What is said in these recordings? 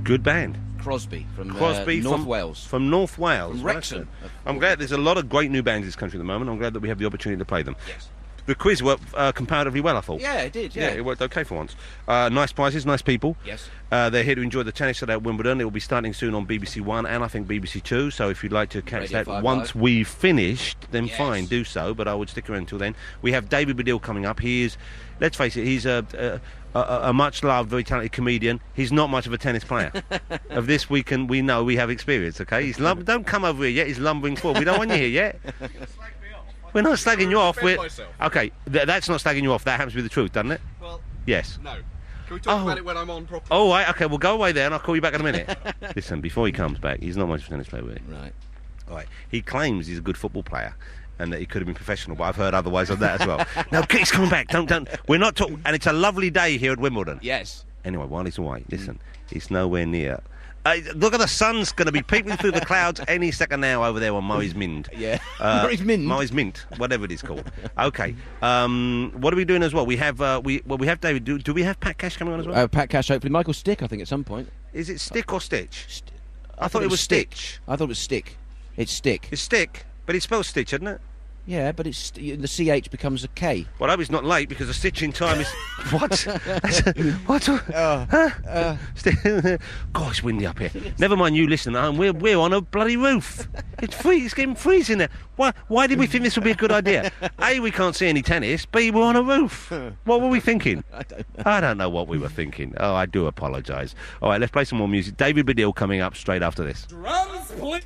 Good band. Crosby from North Wales. From North Wales. From Wrexham. I'm glad there's a lot of great new bands in this country at the moment. I'm glad that we have the opportunity to play them. Yes. The quiz worked comparatively well, I thought. Yeah, it did, yeah. It worked okay for once. Nice prizes, nice people. Yes. They're here to enjoy the tennis today at Wimbledon. It will be starting soon on BBC One and I think BBC Two, so if you'd like to catch Radio that 5 once Live. we've finished, then Yes. fine, do so, but I would stick around until then. We have David Baddiel coming up. He is, let's face it, he's a much-loved, very talented comedian. He's not much of a tennis player. Of this we know we have experience, okay? Don't come over here yet, he's lumbering forward. We don't want you here yet. We're not slagging you off. Okay, that's not slagging you off. That happens to be the truth, doesn't it? Well, yes. no. Can we talk about it when I'm on properly? Oh, right, okay, we'll go away there and I'll call you back in a minute. Listen, before he comes back, he's not much of a tennis player, really. Right. All right. He claims he's a good football player and that he could have been professional, but I've heard otherwise on that as well. No, he's coming back. Don't. We're not talking. And it's a lovely day here at Wimbledon. Yes. Anyway, while he's away, listen, it's nowhere near. Look at the sun's going to be peeping through the clouds any second now over there on Murray's Mint. Yeah. Murray's Mint. Murray's Mint, whatever it is called. Okay. What are we doing as well? We have we have David. Do we have Pat Cash coming on as well? Pat Cash, hopefully. Michael Stich, I think, at some point. Is it Stick or Stitch? I thought it was Stitch. I thought it was Stick. It's Stick. It's Stick, but it's spelled Stitch, isn't it? Yeah, but it's the CH becomes a K. Well, I hope it's not late because the stitching time is... What? What? God, it's windy up here. Never mind you listening at home. We're on a bloody roof. It's getting freezing there. Why did we think this would be a good idea? A, we can't see any tennis. B, we're on a roof. What were we thinking? I don't know what we were thinking. Oh, I do apologise. All right, let's play some more music. David Baddiel coming up straight after this. Drums, please.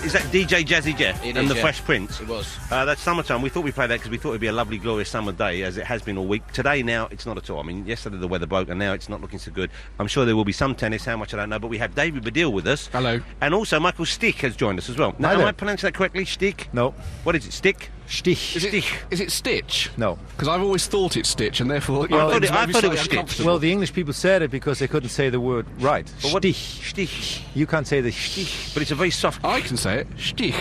Is that DJ Jazzy Jeff and the Fresh Prince? It was. That's summertime. We thought we'd play that because we thought it'd be a lovely, glorious summer day, as it has been all week. Today, now, it's not at all. I mean, yesterday the weather broke, and now it's not looking so good. I'm sure there will be some tennis, how much I don't know, but we have David Baddiel with us. Hello. And also Michael Stich has joined us as well. Now, am I pronouncing that correctly? Stich? No. What is it? Stick? Stich. Is it Stitch? No. Because I've always thought it's Stitch, and therefore... I thought it was Stitch. Well, the English people said it because they couldn't say the word right. Stich. Stich. You can't say the Stich. But it's a very soft... I can say it. Stich.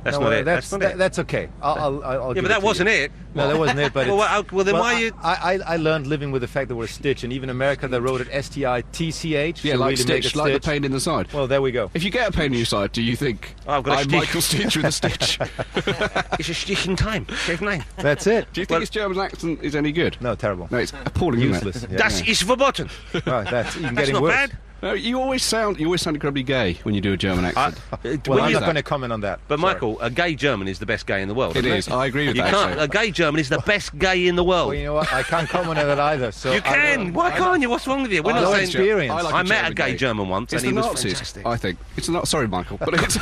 That's No, not it. That's not it. That's okay. I'll Yeah, give but that to wasn't you. it. No, that wasn't it. But well, then why are you... I learned living with the fact that we're a Stitch, and even in America they wrote it S-T-I-T-C-H. Yeah, to like really make Stitch, it like the Stitch. pain in the side. Well, there we go. If you get a pain in your side, do you think I've got a I'm Stitch. Michael Stitch with a stitch? It's a Stich in time. Save name. That's it. Do you think his German accent is any good? No, terrible. No, it's appalling, isn't Useless. it? Yeah. Das ist verboten. Right, that's even That's getting not worse. bad. No, you always sound incredibly gay when you do a German accent. Well, I'm you- not going to comment on that. But Sorry. Michael, a gay German is the best gay in the world. It isn't is. I agree with You that. can't. actually. A gay German is the best gay in the world. Well, you know what? I can't comment on that either. So You can. Why can't you? What's wrong with you? We're I not know saying. experience. I like I a met a German gay gay. German once, It's and he the was Nazis, fantastic. I think. It's not. Sorry, Michael, but it's.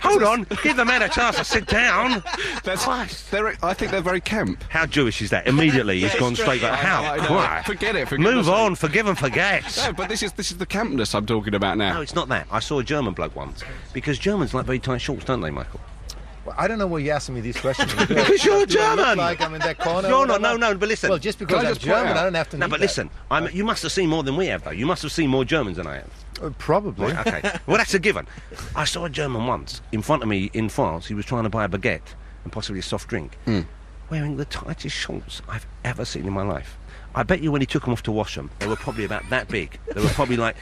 Hold on, give the man a chance to sit down. Christ. I think they're very camp. How Jewish is that? Immediately, he's gone straight back. I How? know. Christ. Forget it. Move on. Forgive and forget. No, but this is the campness I'm talking about now. No, it's not that. I saw a German bloke once because Germans like very tight shorts, don't they, Michael? Well, I don't know why you're asking me these questions. Because you're Do I look German. like I'm in that corner. You're or not. whatever? No. But listen. Well, just because Can I I'm just point German, out- I don't have to. No, need but that. listen. You must have seen more than we have, though. You must have seen more Germans than I have. Probably. Right, okay. Well, that's a given. I saw a German once in front of me in France. He was trying to buy a baguette and possibly a soft drink, wearing the tightest shorts I've ever seen in my life. I bet you when he took them off to wash them, they were probably about that big. They were probably like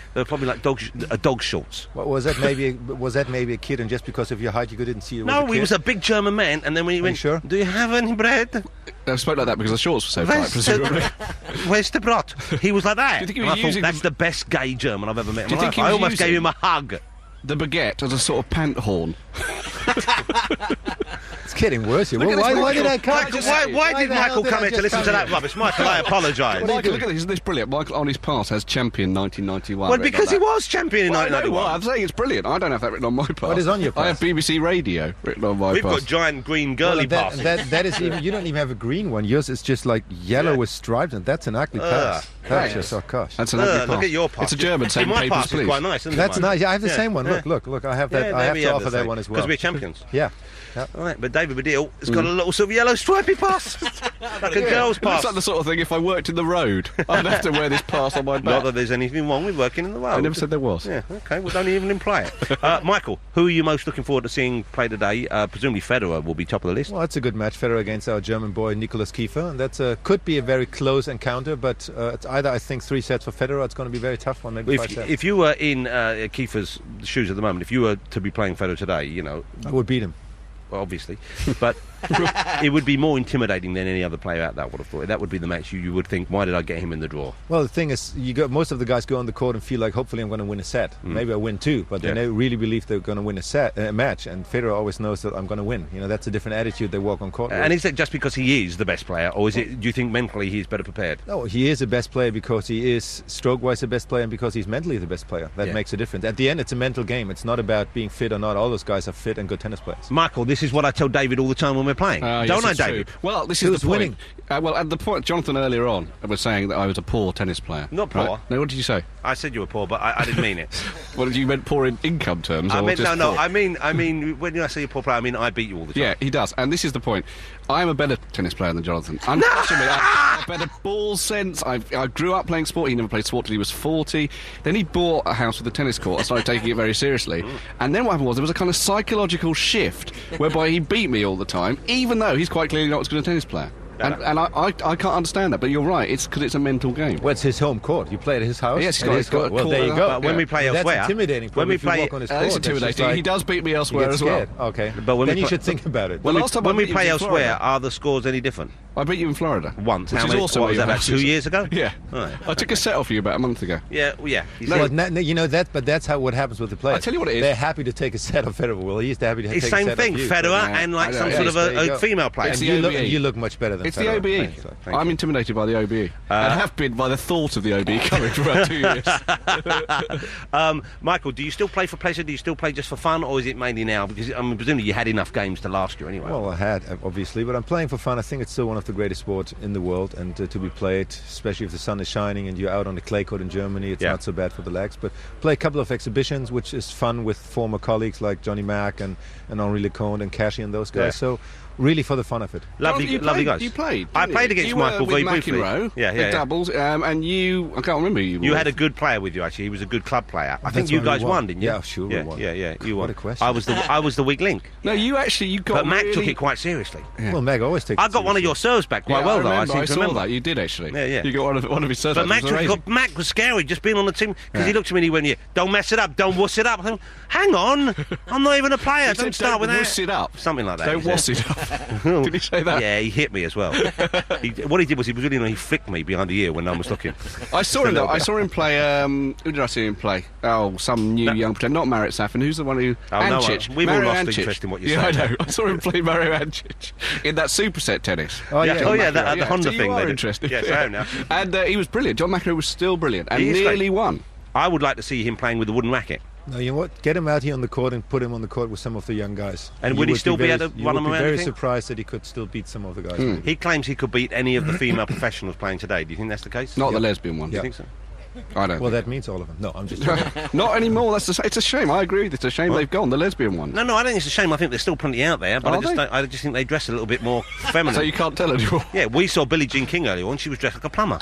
dog shorts. What, was that maybe a kid, and just because of your height, you didn't see it? No, was a he kid? was a big German man, and then when he went, sure? "Do you have any bread? I spoke like that because the shorts were so tight, presumably. Where's the brot?" He was like that. Do you think he And was I thought, using that's the- the best gay German I've ever met Do in you my think life. he I was almost gave using- him a hug. The baguette as a sort of pant horn. It's getting worse here. Look Well, at this why did I Michael. come? Michael, why did the hell Michael did come I here to just listen come to that here? rubbish? Michael, I apologise. Michael, look at this. Isn't this brilliant? Michael on his pass has champion 1991. Well, written because on he that. was champion in Well, I know, 1991. well, I'm saying it's brilliant. I don't have that written on my pass. What is on your I have pass? BBC Radio written on my We've pass. got giant green girly Well, passes. that is even. You don't even have a green one. Yours is just like yellow with stripes, and that's an ugly pass. That's Yes. just, oh gosh. That's an ugly pass. Look at your pass. It's a German See, saying my papers, pass is please. quite nice, isn't it? That's Michael? nice. Yeah, I have the Yeah. same one. Yeah. Look. I have that. Yeah, I have maybe to have offer the that same. one as well. Because we're champions. Yeah. All right, but David Baddiel has got a little sort of yellow stripy pass, like a girl's It looks pass. like the sort of thing, if I worked in the road, I'd have to wear this pass on my back. Not that there's anything wrong with working in the road. I never said there was. Yeah, okay, well, don't even imply it. Michael, who are you most looking forward to seeing play today? Presumably Federer will be top of the list. Well, it's a good match, Federer against our German boy Nicolas Kiefer. And that could be a very close encounter, but it's either, I think, 3 sets for Federer, or it's going to be a very tough one, maybe 5 sets. If you were in Kiefer's shoes at the moment, if you were to be playing Federer today, you know... I would beat him. Well, obviously, but it would be more intimidating than any other player out there, I would have thought. That would be the match you would think, why did I get him in the draw? Well, the thing is, most of the guys go on the court and feel like, hopefully I'm going to win a set. Maybe I win 2, but they really believe they're going to win a match, and Federer always knows that I'm going to win. You know, that's a different attitude they walk on court with. And is it just because he is the best player, or is it, do you think mentally he's better prepared? No, he is the best player because he is stroke-wise the best player, and because he's mentally the best player. That makes a difference. At the end, it's a mental game. It's not about being fit or not. All those guys are fit and good tennis players. Michael, this is what I tell David all the time when we're playing. Don't I, David? True. Well, this Who's is the point. winning? Well, at the point, Jonathan earlier on was saying that I was a poor tennis player. Not poor. Right? No, what did you say? I said you were poor, but I didn't mean it. What did you meant poor in income terms? I or meant, just no, poor? I mean, when I say you're a poor player, I mean I beat you all the time. Yeah, he does. And this is the point. I am a better tennis player than Jonathan. Unfortunately, I have a better ball sense. I grew up playing sport. He never played sport till he was 40. Then he bought a house with a tennis court. I started taking it very seriously. And then what happened was there was a kind of psychological shift whereby he beat me all the time, even though he's quite clearly not as good a tennis player. And I can't understand that, but you're right. It's because it's a mental game. Well, it's his home court. You play at his house. Yes, he's got a well, court there you there. go. But when we play elsewhere, that's intimidating. When we if you play, walk on his court, It's that's just intimidating. like, he does beat me you elsewhere get as well. scared. Okay, But when then we you play- should think about it. Well, when last time when I we beat you play was in elsewhere, Florida. are the scores any different? I beat you in Florida. Once. Which How is many, also what was where that, your about house 2 is. years ago? Yeah. Right. I took a set off you about a month ago. Yeah, well, yeah. You Well, see- you know that, but that's what happens with the players. I'll tell you what it is. They're happy to take a set of Federer. Well, he's happy to take It's a same set thing, of you. Federer Yeah, and like I know. some Yeah, sort of there you a go. female player. It's And the you OBE. look much better than It's Federer. the OBE. Thank you. I'm intimidated by the OBE. and have been by the thought of the OBE coming for about 2 years. Michael, do you still play for pleasure? Do you still play just for fun, or is it mainly now? Because I mean, presumably you had enough games to last you anyway. Well, I had, obviously, but I'm playing for fun. I think it's still one of the greatest sports in the world, and to be played, especially if the sun is shining and you're out on the clay court in Germany, it's not so bad for the legs. But play a couple of exhibitions, which is fun with former colleagues like Johnny Mack and Henri Lecomte and Cashy and those guys. Yeah. So really for the fun of it. lovely guys. You played. I didn't played you? against you Michael were very with briefly. McEnroe, Yeah, the doubles, and you. I can't remember who you. You were had a with. good player with you, actually. He was a good club player. I think That's you why we guys won. won, didn't you? Yeah, sure we yeah, won. Yeah, you won. What a question. I was the weak link. No, you got. But Mac really... took it quite seriously. Yeah. Well, Meg always takes I it got one of seriously. your serves back quite Yeah, well, I though. remember. I seem to saw remember. that. You did actually. Yeah. You got one of his serves. But That Mac was scary, just being on the team, because he looked at me and he went, "Yeah, don't mess it up, don't wuss it up." I thought, hang on, I'm not even a player. Don't start with that. Wuss it up. Something like that. Don't he wuss said. it up. Did he say that? Yeah, he hit me as well. What he did was he flicked me behind the ear when no one was looking. I saw him though. I saw him play. Who did I see him play? Oh, some new young pretend. Not Marit Safin. Who's the one who? Oh, no, Ancic. we've all Mario lost Ancic. interest in what you're Yeah, saying. I know. I saw him play Mario Ancic in that superset tennis. Oh, yeah. Oh yeah, the Yeah, Honda so thing. You they are did. interested. Yes, I am now. And he was brilliant. John McEnroe was still brilliant and He is nearly great. won. I would like to see him playing with a wooden racket. No, you know what? Get him out here on the court and put him on the court with some of the young guys. And You would he would still be very- able to you run would them be around, very you think? surprised that he could still beat some of the guys. He claims he could beat any of the female professionals playing today. Do you think that's the case? Not the lesbian one. Do you think so? I don't. Well, that means all of them. No, I'm just joking. Not anymore. It's a shame. I agree. It's a shame they've gone. The lesbian one. No, I don't think it's a shame. I think there's still plenty out there, but Are they? I just think they dress a little bit more feminine. So you can't tell anymore. Yeah, we saw Billie Jean King earlier on. She was dressed like a plumber.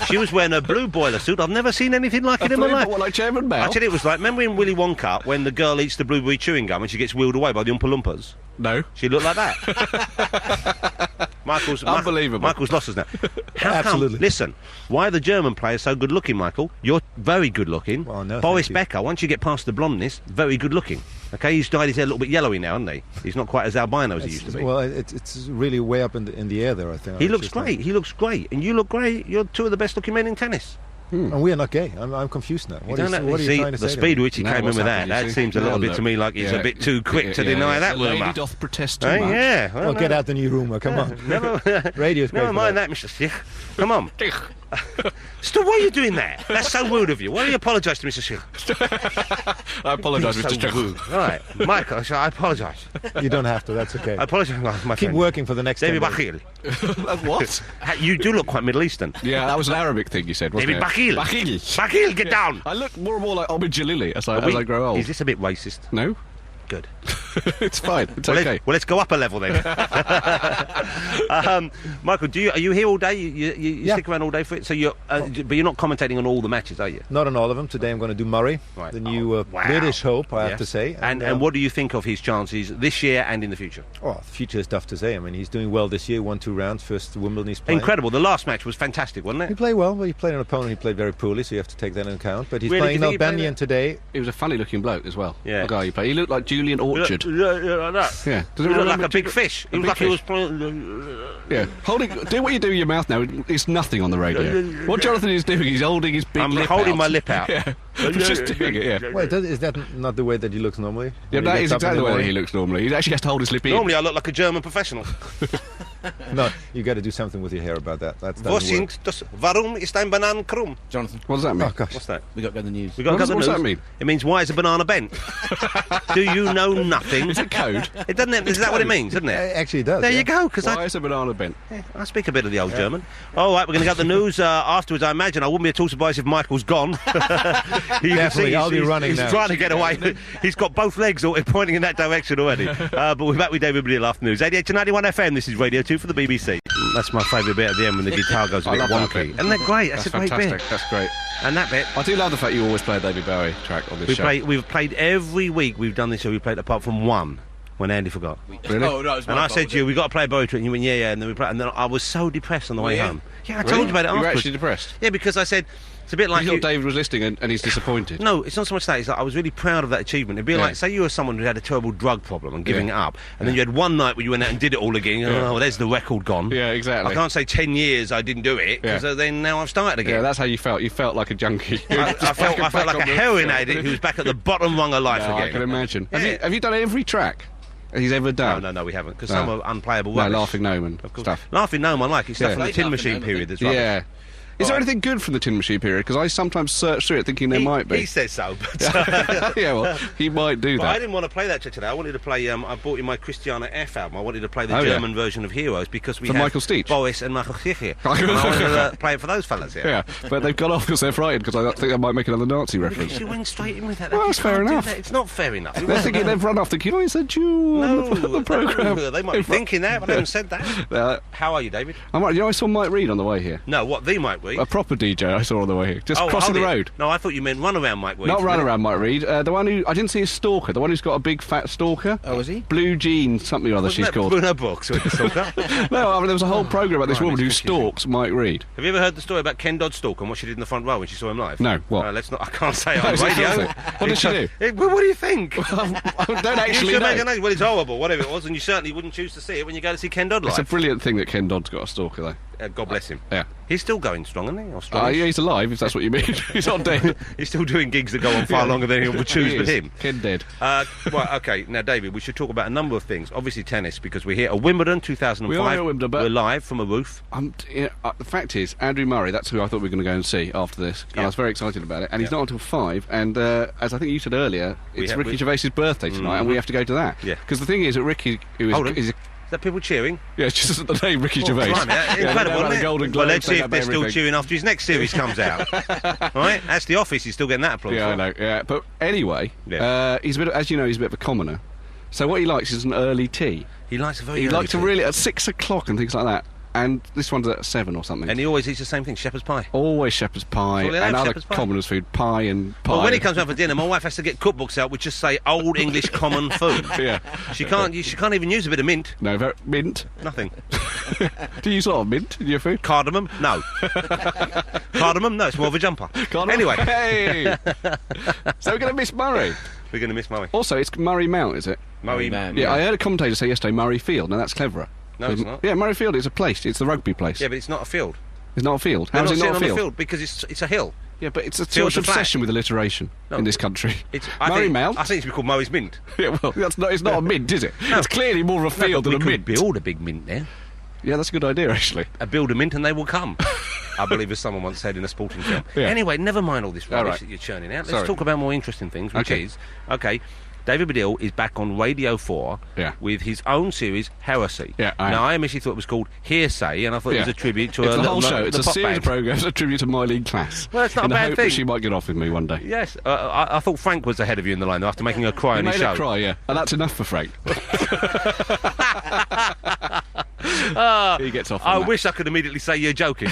She was wearing a blue boiler suit. I've never seen anything like it in my life. What, like Chairman Mao? Actually, it was like, remember in Willy Wonka when the girl eats the blueberry chewing gum and she gets wheeled away by the Oompa Loompas? No. She looked like that. Unbelievable. Michael's lost us now. How Absolutely. come? Listen, why are the German players so good looking, Michael? You're very good looking. Well, no, Boris thank you. Becker, once you get past the blondness, very good looking. Okay, he's dyed his hair a little bit yellowy now, hasn't he? He's not quite as albino as he used to be. Well, it's really way up in the air there, I think. He It's looks just great. He looks great, and you look great. You're two of the best looking men in tennis. And we are not gay. I'm confused now. What are you See, trying to the say? speed to me? which he Now came in what's with happening, that you see? seems a little Now bit look. to me like he's Yeah. a bit too quick to deny that The lady rumour. doth protest too Eh, much. yeah. Well, get out the new rumour. Come on. Never, Radio's great never for mind that. that, Mr. Stich. Come on. Still, why are you doing that? That's so rude of you. Why don't you apologise to Mr. Stich? I apologise, Mr. So Strickland. rude. All right, Michael, I apologise. You don't have to. That's okay. I apologise, my Keep friend. working for the next David 10 days. Baddiel. What? You do look quite Middle Eastern. Yeah, that was an Arabic thing you said, wasn't David it? Baddiel. Baddiel. Baddiel, get down. I look more and more like Omid Jalili as I grow old. Is this a bit racist? No? Good. It's fine. It's Well, okay. let's go up a level then. Michael, are you here all day? You stick around all day for it? So but you're not commentating on all the matches, are you? Not on all of them. Today I'm going to do Murray, Right. the new British hope, I have to say. And what do you think of his chances this year and in the future? Oh, the future is tough to say. I mean, he's doing well this year. Won 2 rounds. First Wimbledon he's playing. Incredible. The last match was fantastic, wasn't He it? played well, but he played an opponent he played very poorly, so you have to take that into account. But he's Really? playing Did he play Albanian today. He was a funny-looking bloke as well. Yeah. The guy you play. He looked like Julian Orchard. Yeah, like that. Yeah. Does He anyone looked like remember a big fish. He a was big like he was fish? playing... Yeah. Do what you do with your mouth now. It's nothing on the radio. What Jonathan is doing, he's holding his big I'm lip holding out. my lip out. Yeah. Just doing it, yeah. Well, is that not the way that he looks normally? Yeah, When he that gets is up in exactly the way morning? he looks normally. He actually has to hold his lip in. Normally I look like a German professional. No, you got to do something with your hair about that. That doesn't Was work. sind das? Warum ist ein Banan krumm? Jonathan, What does that mean? Oh gosh. What's that? we got to go to the news. We got What to does- go to what's the that news. mean? It means why is a banana bent? Do you know nothing? Is it code? It doesn't. Is that what it means? Doesn't it? Actually, it does. There yeah. you go. Because Why is a banana bent? I speak a bit of the old German. All right, we're going to go to the news afterwards. I imagine I wouldn't be at all surprised if Michael's gone. You can see Definitely, I'll be running he's now. trying to get away. He's got both legs pointing in that direction already. But we're back with David Baddiel after news. 88 to 91 FM. This is Radio 2 for the BBC. That's my favourite bit at the end when the guitar goes a I bit love that wonky. bit. Isn't that great? That's a great fantastic. bit. That's great. And that bit. I do love the fact you always play a David Bowie track on this show. We've played every week we've done this show. We've played apart from one when Andy forgot. Really? Oh, no, it was my And I fault, said was to you, it? we got to play a Bowie track. And you went, yeah. And then we played. And then I was so depressed on the way you? home. Yeah, I Really? told you about it You were afterwards. actually depressed? Yeah, because I said it's a bit like You thought David was listening and he's disappointed. No, it's not so much that. It's like I was really proud of that achievement. It'd be Yeah. like, say you were someone who had a terrible drug problem and giving Yeah. it up, and then you had one night where you went out and did it all again. Yeah. Oh, well, there's the record gone. Yeah, exactly. I can't say 10 years I didn't do it, because Yeah. then now I've started again. Yeah, that's how you felt. You felt like a junkie. I felt like a on the- heroin addict who was back at the bottom rung of life No, again. I can imagine. Yeah. Have you done every track he's ever done? No, we haven't, because No. some are unplayable No, rubbish. Laughing Gnome and Of course. stuff. Laughing Gnome I like. It's stuff Yeah. from the Played Tin Laughing Machine Gnome, I period think. that's rubbish. Yeah. Is there Alright. anything good from the Tin Machine period? Because I sometimes search through it thinking there might be. He says so, but... Yeah, well, he might do But I that. didn't want to play that track today. I wanted to play. I bought you my Christiana F album. I wanted to play the Oh, yeah. German version of Heroes because we For have Michael Stich? Boris and Michael Stich here. And I wanted to play it for those fellas here. Yeah, but they've got off because they're frightened because I think I might make another Nazi reference. You went straight in with that. Well, You that's fair can't do enough. that. It's not fair enough. They're thinking they've run off thinking, oh, it's a Jew on the programme. They might be thinking that, but I haven't said that. How are you, David? I'm right, you know, I saw Mike Reid on the way here. No, what, the Mike Reid? A proper DJ I saw on the way here. Just Oh, crossing the hold it. road. No, I thought you meant run around Mike Reid. Not run around Mike Reid. The one who... I didn't see his stalker. The one who's got a big fat stalker. Oh, is he? Blue Jean, something or other she's called. Bruno Brooks with the stalker. No, I mean, there was a whole programme about this Right, woman who it's confusing. stalks Mike Reid. Have you ever heard the story about Ken Dodd's stalker and what she did in the front row when she saw him live? No, what? Let's not. I can't say it No, on it's radio. nothing. What did she do? Well, what do you think? I don't You actually should know. imagine, well, it's horrible, whatever it was, and you certainly wouldn't choose to see it when you go to see Ken Dodd It's a live. brilliant thing that Ken Dodd's got a stalker, though. God bless him. Yeah. He's still going strong, isn't he? Or strong? Yeah, he's alive, if that's what you mean. He's not dead. He's still doing gigs that go on far longer than anyone would choose He but is. him. Ken dead. Right, okay. Now, David, we should talk about a number of things. Obviously, tennis, because we're here at Wimbledon 2005. We are here at Wimbledon, but- we're live from a roof. The fact is, Andrew Murray, that's who I thought we were going to go and see after this. And Yeah. I was very excited about it. And he's Yeah. not until 5. And as I think you said earlier, it's have- Ricky Gervais's birthday tonight, and we have to go to that. Yeah. Because the thing is that Ricky, who Hold on. is Is that people cheering? yeah, it's just the name Ricky Gervais. Blimey, that's Yeah, incredible, they've had isn't a it? Golden Well, Globe, let's see they've if had they're still everything. cheering after his next series comes out. Right? That's the office. He's still getting that applause. Yeah, I for. know. Yeah, but anyway, Yeah. he's a bit. As you know, he's a bit of a commoner. So what he likes is an early tea. He likes a very He early likes to tea. really at 6 o'clock and things like that. And this one's at 7 or something. And he always eats the same thing, shepherd's pie. Always shepherd's pie So they have and other shepherd's pie? commoners' food, pie and pie. Well, when he comes round for dinner, my wife has to get cookbooks out which just say old English common food. Yeah. She can't even use a bit of mint. No, mint. Nothing. Do you use a lot of mint in your food? Cardamom? No. Cardamom? No, it's more of a jumper. Cardamom? Anyway, Hey! So we're going to miss Murray. we're going to miss Murray. Also, it's Murray Mount, is it? Murray. Man. Yeah, I heard a commentator say yesterday Murray Field. Now that's cleverer. No, it's not. Yeah, Murray Field is a place. It's the rugby place. Yeah, but it's not a field. It's not a field. They're How is it sitting not a on field? the field because it's a hill. Yeah, but it's a Fields sort of are flat. obsession with alliteration No. in this country. I Murray think, Mount. I think it should be called Murray's Mint. Yeah, well, it's not a mint, is it? It's clearly more of a field we than a could mint. build a big mint there. Yeah, that's a good idea, actually. Build a mint and they will come. I believe as someone once said in a sporting film. Yeah. Anyway, never mind all this rubbish right. that you're churning out. Let's Sorry. talk about more interesting things, which Okay. is, okay, David Baddiel is back on Radio 4 Yeah. with his own series, Heresy. Yeah, now, I initially thought it was called Hearsay, and I thought it was a tribute to it's a the whole little- show. It's the a pop series band. of programs, a tribute to my league class. Well, that's not in a the bad hope thing. that she might get off with me one day. Yes, I thought Frank was ahead of you in the line after making her cry You on his made show. her cry, yeah. And that's enough for Frank. He gets off on I that. wish I could immediately say you're joking.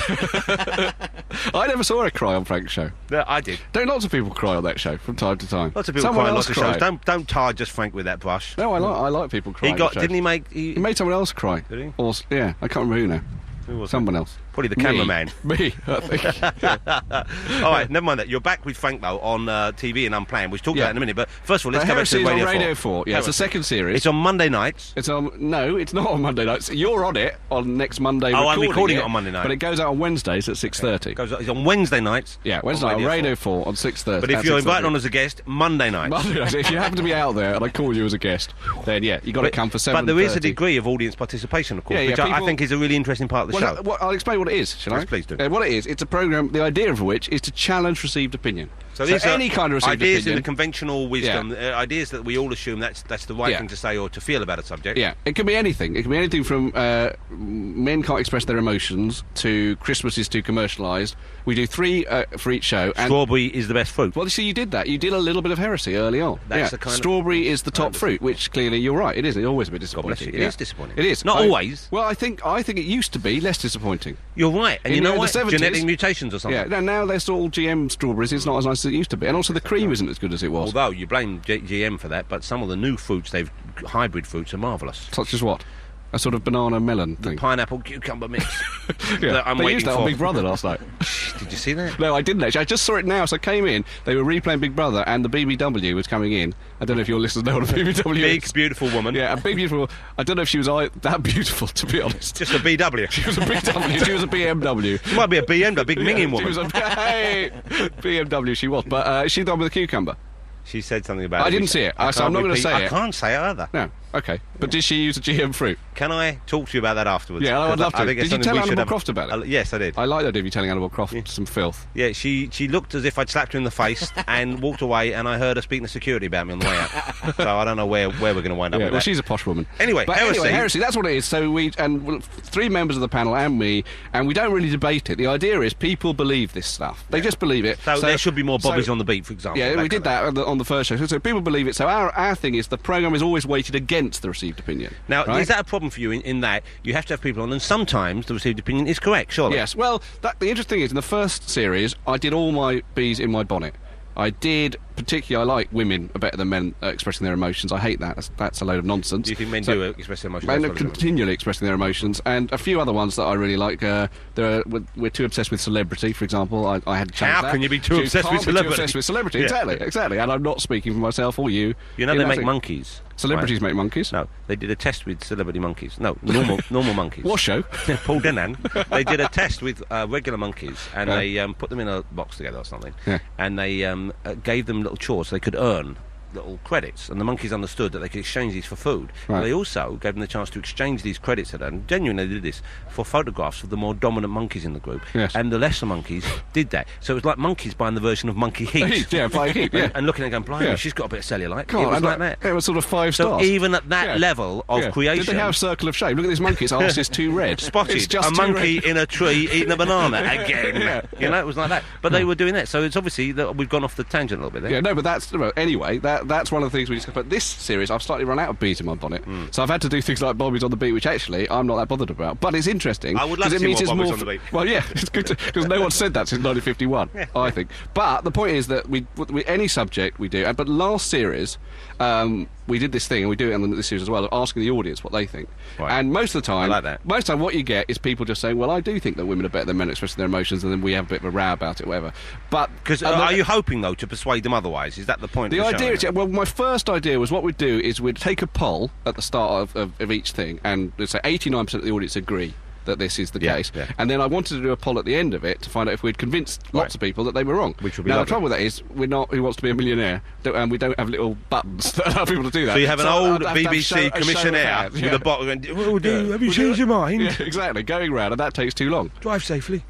I never saw her cry on Frank's show. No, I did. Don't lots of people cry on that show from time to time? Lots of people Someone cry on else lots of shows. cried. Don't tar just Frank with that brush. No, I like people crying. Didn't he make? He made someone else cry. Did he? Or, yeah, I can't remember who now. Who was Someone else. Probably the Me. cameraman. Me, I think. All right, never mind that. You're back with Frank though on TV and Unplanned. We'll talk about that in a minute. But first of all, let's go back Heresy to is Radio, on Radio 4. 4. Yeah, it's the Heresy. second series. It's on Monday nights. It's on. No, it's not on Monday nights. You're on it on next Monday. Oh, I'm recording it on Monday night. but it goes out on Wednesdays at 6:30. It's on Wednesday nights. Yeah, Wednesday on night on Radio 4 on 6:30. But if you're invited on as a guest, Monday nights. Monday nights, if you happen to be out there and I call you as a guest, then yeah, you got to come for 7:30. But there is a degree of audience participation, of course, Yeah, which I people- think is a really interesting part of the show. I'll explain what it is, shall I? Yes, please do. What it is, it's a programme, the idea of which is to challenge received opinion. So these are any kind of received ideas opinion. in the conventional wisdom, ideas that we all assume that's the right Yeah. thing to say or to feel about a subject. Yeah, it can be anything. It can be anything from men can't express their emotions to Christmas is too commercialised. We do 3 for each show. And Strawberry is the best fruit. well, you see, you did that. You did a little bit of heresy early on. That's yeah. the kind of- Strawberry is the top fruit, which clearly you're right. It is. It's always a bit God bless disappointing. you. It is disappointing. It is. Not always. Well, I think it used to be less disappointing. You're right. And In you know the what? 70s Genetic mutations or something. Yeah. Now they're all GM strawberries. It's not as nice as it used to be, and also the cream isn't as good as it was. Although you blame GM for that, but some of the new fruits, hybrid fruits, are marvellous. Such as what? A sort of banana melon thing. Pineapple cucumber mix. Yeah. that I'm They waiting used that for. on Big Brother last night. Did you see that? No, I didn't actually. I just saw it now. So I came in. They were replaying Big Brother, and the BBW was coming in. I don't know if your listeners know what a BBW Big, is. beautiful woman. Yeah, a big beautiful. I don't know if she was that beautiful, to be honest. Just a BW. She was a BW. She was a BMW. She might be a BM, a big minging She woman. was a hey, BMW. She was, but she's the one with the cucumber. She said something about it. I didn't see it, so can't I'm not gonna repeat- say I it. can't say it either. No, okay. But did she use a GM fruit? Can I talk to you about that afterwards? Yeah, I would 'Cause love to. I think it's Did you something tell we Annabelle should have- Croft about it? Yes, I did. I like that of you telling Annabelle Croft some filth. Yeah, she looked as if I'd slapped her in the face and walked away, and I heard her speaking to security about me on the way out. So I don't know where we're going to wind up Yeah, with well, that. she's a posh woman. Anyway, but Heresy. Heresy, that's what it is. So well, 3 members of the panel and me, and we don't really debate it. The idea is people believe this stuff. They just believe it. So there should be more bobbies on the beat, for example. Yeah, we did kind of that on the first show. So people believe it. So our thing is the programme is always weighted against the received opinion. Now, right? is that a problem for you in that you have to have people on, and sometimes the received opinion is correct, surely? Yes. Well, the interesting thing is, in the first series, I did all my bees in my bonnet. I did, particularly, I like women are better than men expressing their emotions. I hate that. That's a load of nonsense. Do you think men do express their emotions? Men are continually expressing their emotions, and a few other ones that I really like. We're too obsessed with celebrity, for example. I had to change How that. can you be too obsessed with can't be celebrity? Too obsessed with celebrity, Yeah. exactly. And I'm not speaking for myself or you. You know they I make think monkeys. Celebrities make monkeys. No, they did a test with celebrity monkeys. No, normal monkeys. What show? Paul Denan. They did a test with regular monkeys, and Yeah. they put them in a box together or something, Yeah. and they gave them little chores so they could earn little credits, and the monkeys understood that they could exchange these for food. Right. They also gave them the chance to exchange these credits, and genuinely they did this, for photographs of the more dominant monkeys in the group. Yes. And the lesser monkeys did that. So it was like monkeys buying the version of Monkey Heat. Yeah, by Heat, yeah. And looking at it going, blimey, Yeah. she's got a bit of cellulite. God, it was and like that. It was sort of 5 So stars. even at that Yeah. level of Yeah. creation... Did they have Circle of Shame? Look at this monkey's arse is too red. Spotted It's just a too monkey red. in a tree eating a banana again. Yeah. You know, it was like that. But they were doing that. So it's obviously that we've gone off the tangent a little bit there. Yeah, no, but anyway. That's one of the things we discussed. But this series, I've slightly run out of bees in my bonnet, so I've had to do things like Bobby's on the beat, which actually I'm not that bothered about. But it's interesting. I would love 'cause to it see means more it's Bobbies on the beat. Well, yeah, it's good because no one said that since 1951. I think. But the point is that we any subject we do. But last series, we did this thing, and we do it on this series as well, of asking the audience what they think. Right. And most of the time, I like that. most of the time, what you get is people just saying, "Well, I do think that women are better than men expressing their emotions," and then we have a bit of a row about it, or whatever. But Because are you hoping, though, to persuade them otherwise? Is that the point the of the idea show? is, well, my first idea was what we'd do is we'd take a poll at the start of each thing, and let's say 89% of the audience agree. that this is the Yeah, case. yeah. And then I wanted to do a poll at the end of it to find out if we'd convinced lots of people that they were wrong. Which would be now, lovely. the trouble with that is, we're not Who Wants to Be a Millionaire, and we don't have little buttons that allow people to do that. So you have an old I'd have to have BBC a show of commissionaire hands, with a bottle going, have you changed your mind? Yeah, exactly, going round, and that takes too long. Drive safely.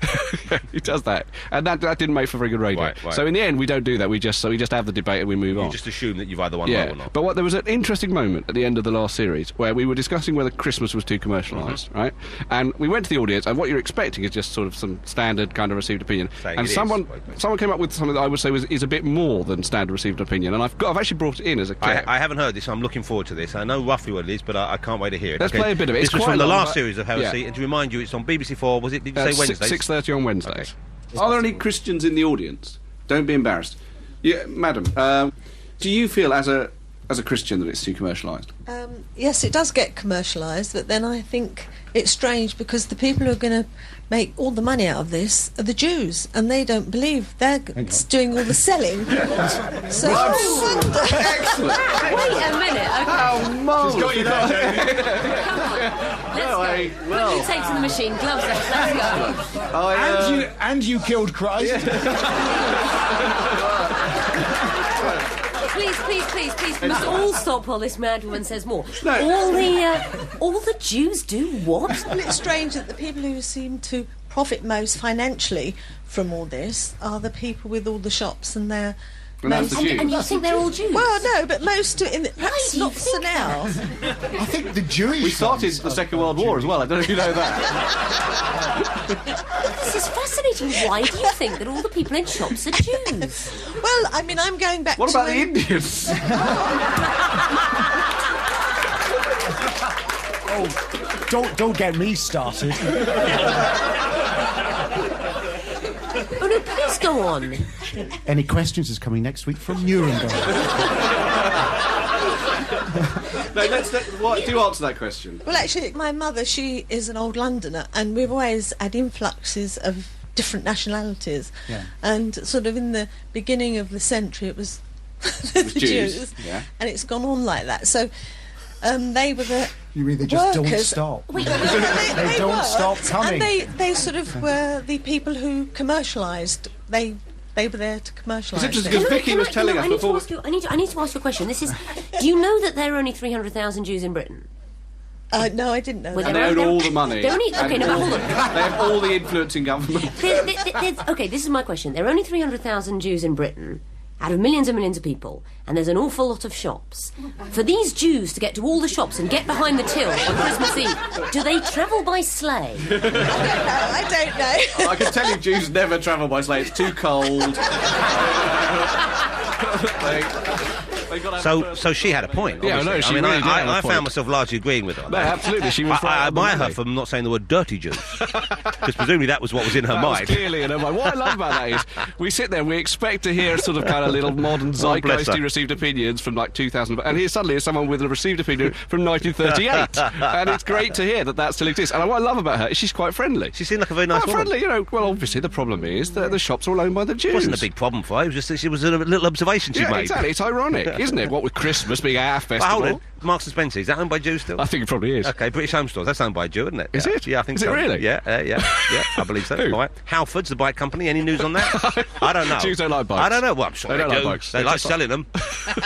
He does that, and that didn't make for very good radio. Right. So in the end, we don't do that. We just have the debate and we move on. You just assume that you've either won right or not. But there was an interesting moment at the end of the last series where we were discussing whether Christmas was too commercialised, right? And we went to the audience, and what you're expecting is just sort of some standard kind of received opinion. Saying And it is. someone came up with something that I would say is a bit more than standard received opinion, and I've actually brought it in as a clip. I haven't heard this, so I'm looking forward to this. I know roughly what it is, but I can't wait to hear it. Let's play a bit of it. This It's was quite from the long, last but- series of Heresy, yeah. and to remind you, it's on BBC4. Was it? Did you say Wednesdays? 6:30 on Wednesdays. Are there any Christians in the audience? Don't be embarrassed. Yeah, madam, do you feel as a Christian that it's too commercialised? Yes, it does get commercialised, but then I think it's strange because the people who are going to make all the money out of this are the Jews, and they don't believe they're doing all the selling. So I wonder. Excellent. Wait a minute. Okay. How marvellous. Got you there, Jamie. Come on. Let's go. Put your tapes in the machine. Gloves off. Let's go. And you killed Christ. Please, we must all stop while this mad woman says more. No. All the Jews do what? Well, it's strange that the people who seem to profit most financially from all this are the people with all the shops and their. And that's the Jews. And you think they're all Jews? Well, no, but most perhaps do you not so think now. I think the Jewish. We started the Second World War as well. I don't know if you know that. This is fascinating. Why do you think that all the people in shops are Jews? Well, I mean, I'm going back What to about the Indians? Don't get me started. Oh no, please go on. Any questions is coming next week from Nuremberg. No, do answer that question. Well, actually, my mother, she is an old Londoner, and we've always had influxes of different nationalities. Yeah. And sort of in the beginning of the century, it was the Jews, yeah. and it's gone on like that. So they were the You mean they just don't workers. stop? Wait, They don't worked, stop coming. And they sort of were the people who commercialised. They were there to commercialise. It's interesting it. because Vicky was telling us before. I need to ask you a question. This is. Do you know that there are only 300,000 Jews in Britain? No, I didn't know Well, that. And they own all the money. They're only, okay, no, but hold on. They have all the influence in government. Okay, this is my question. There are only 300,000 Jews in Britain, out of millions and millions of people, and there's an awful lot of shops. For these Jews to get to all the shops and get behind the till on Christmas Eve, do they travel by sleigh? I don't know. I can tell you Jews never travel by sleigh. It's too cold. They gotta have So she had a point. Yeah, obviously. no, she I mean, really did have a I point. found myself largely agreeing with her. on No, that. absolutely, she was right I on the admire her money. for not saying the word dirty Jews, because presumably that was what was in her That was mind. clearly in her mind. What I love about that is we sit there and we expect to hear sort of kind of little modern bless her. zeitgeisty received opinions from like 2000, and here suddenly is someone with a received opinion from 1938, and it's great to hear that still exists. And what I love about her is she's quite friendly. She seemed like a very nice woman. friendly, you know. Well, obviously the problem is that the shops are all owned by the Jews. It wasn't a big problem for her. It was just that she was a little observation she Yeah, made. exactly. It's ironic, isn't it? What with Christmas being our But festival. hold on, Marks and Spencer, is that owned by Jews still? I think it probably is. Okay, British Home Stores, that's owned by a Jew, isn't it? Is Yeah. it? Yeah, I think Is it so. really? Yeah, I believe so. Who? Right. Halfords, the bike company, any news on that? I don't know. Jews don't like bikes. I don't know. Well, I'm sure They they, don't do. like bikes. They They like just selling them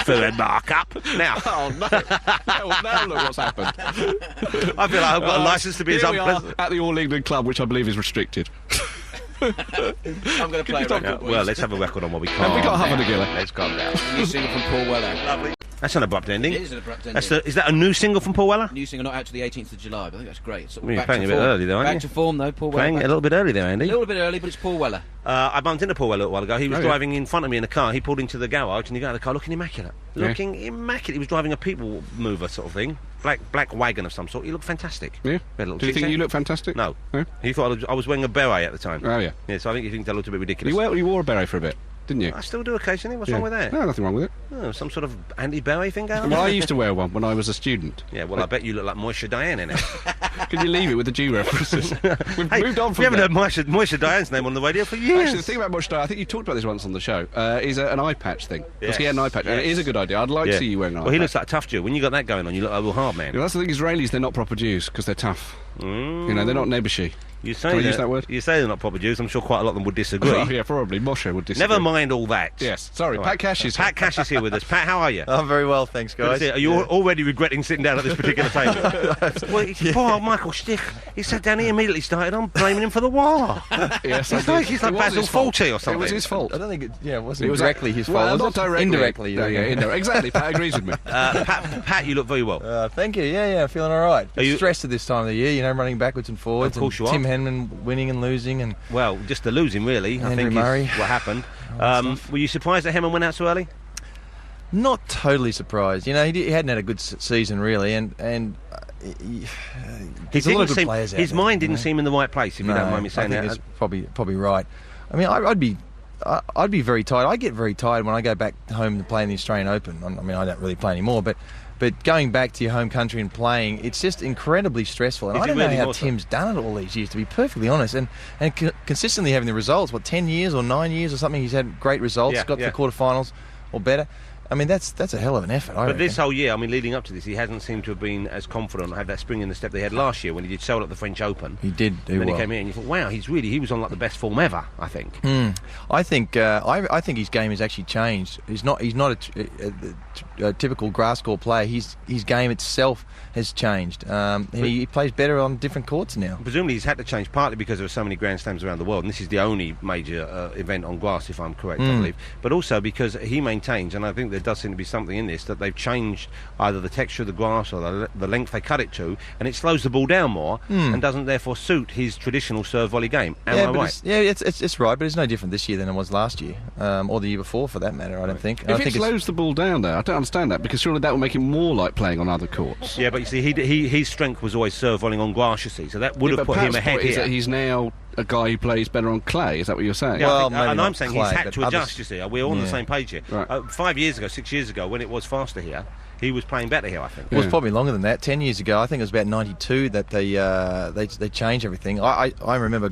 for a markup. Now, Oh no! Now look what's happened. I feel like I've got a licence to be as Here we are unpleasant. at the All England Club, which I believe is restricted. I'm going to play a record. Well, let's have a record on what we Have can't. we got Hubbard together? Let's calm down. New single from Paul Weller. Lovely. That's an abrupt ending. It is an abrupt ending. Is that a new single from Paul Weller? New single not out to the 18th of July, but I think that's great. Sort of Well, you're back playing to a bit form. early, though, aren't Back you? to form, though, Paul Weller. Playing a little bit early there, Andy. A little bit early, but it's Paul Weller. I bumped into Paul Weller a little while ago. He was Oh, yeah. driving in front of me in a car. He pulled into the garage and he got out of the car looking immaculate. Yeah. Looking immaculate. He was driving a people mover sort of thing. Black wagon of some sort. He looked fantastic. Yeah. Had a little Do you think chit-chat. you look fantastic? No. Yeah. He thought I was wearing a beret at the time. Oh yeah. Yeah, so I think he thinks I looked a bit ridiculous. You wore a beret for a bit. didn't you? I still do occasionally. What's wrong with that? No, nothing wrong with it. Oh, some sort of anti-Bowie thing going on? Well, I used to wear one when I was a student. Yeah, well, I bet you look like Moisture Diane in it. Can you leave it with the Jew references? We've moved on from We haven't that. heard Moisture Diane's name on the radio for years. Actually, the thing about Moisture Diane, I think you talked about this once on the show, is an eye patch thing. Because he Yes, had an eye patch. And it yes. is a good idea. I'd like to see you wearing an eye Well, he patch. looks like a tough Jew. When you got that going on, you look like a real hard man. Yeah, that's the thing, Israelis, they're not proper Jews because they're tough. You know, they're not Nebushi. You say Can I use that word? You say they're not proper Jews. I'm sure quite a lot of them would disagree. Oh, yeah, probably. Moshe would disagree. Never mind all that. Yes, sorry, All Pat right. Cash is Pat Cash is here with us. Pat, how are you? I'm very well, thanks, Good to guys. see you. Are you already regretting sitting down at this particular table? Well, poor Michael Stich. He sat down, he immediately started on blaming him for the war. Yes, He's I like, did. he's like It was Basil his fault. Fawlty or something. It was his fault. I don't think it wasn't It was directly his fault. Well, was not it? directly. Indirectly. No, yeah, indirectly. Exactly, Pat agrees with me. Pat, you look very well. Thank you. Yeah, feeling all right. Are you- Stressed at this time of the year, running backwards and forwards. Of course and you are. Tim Henman winning and losing, and Well, just the losing, really, I Andrew think Murray. is what happened. stuff. Were you surprised that Hemming went out so early? not totally surprised. He hadn't had a good season really, and there's a lot of good players out his there, mind didn't seem in the right place, if you don't mind me saying I think that. it's probably right. I mean, I'd be very tired. I get very tired when I go back home to play in the Australian Open. I mean, I don't really play anymore, but going back to your home country and playing, it's just incredibly stressful. And Is I it don't know really how more so? Tim's done it all these years, to be perfectly honest, and consistently having the results. 10 years or 9 years or something? He's had great results. Yeah, got to yeah. the quarterfinals or better. I mean, that's a hell of an effort. But this whole year, I mean, leading up to this, he hasn't seemed to have been as confident, had that spring in the step they had last year when he did so well at the French Open. He did do And then well. he came here and you thought, wow, he was on like the best form ever, I think. I think I think his game has actually changed. He's not a typical grass court player. His game itself has changed. He plays better on different courts now. Presumably he's had to change partly because there are so many Grand Slams around the world, and this is the only major event on grass, if I'm correct, I believe. But also because he maintains, and I think there does seem to be something in this, that they've changed either the texture of the grass or the length they cut it to, and it slows the ball down more and doesn't therefore suit his traditional serve volley game. Am I right? It's right, but it's no different this year than it was last year, or the year before, for that matter. I don't think. If it slows the ball down, though, I don't understand that, because surely that will make him more like playing on other courts. Yeah, but you see, his strength was always serve volleying on grass, you see, so that would have But put him Pat's ahead point is here. that he's now a guy who plays better on clay. Is that what you're saying? Yeah, Well, I think, maybe and not I'm saying clay, he's had but to adjust, others- you see. We're all on the Yeah. same page here. Right. 5 years ago, 6 years ago, when it was faster here, he was playing better here, I think. It was probably longer than that. 10 years ago, I think it was about 92 that they changed everything. I remember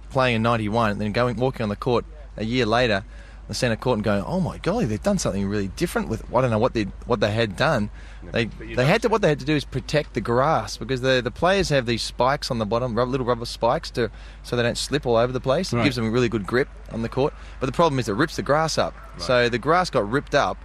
playing in 91 and then walking on the court a year later, the centre court, and going, oh my golly, they've done something really different with. I don't know what they had done. What they had to do is protect the grass, because the players have these spikes on the bottom, little rubber spikes, so they don't slip all over the place. It Right. gives them a really good grip on the court. But the problem is it rips the grass up. Right. So the grass got ripped up.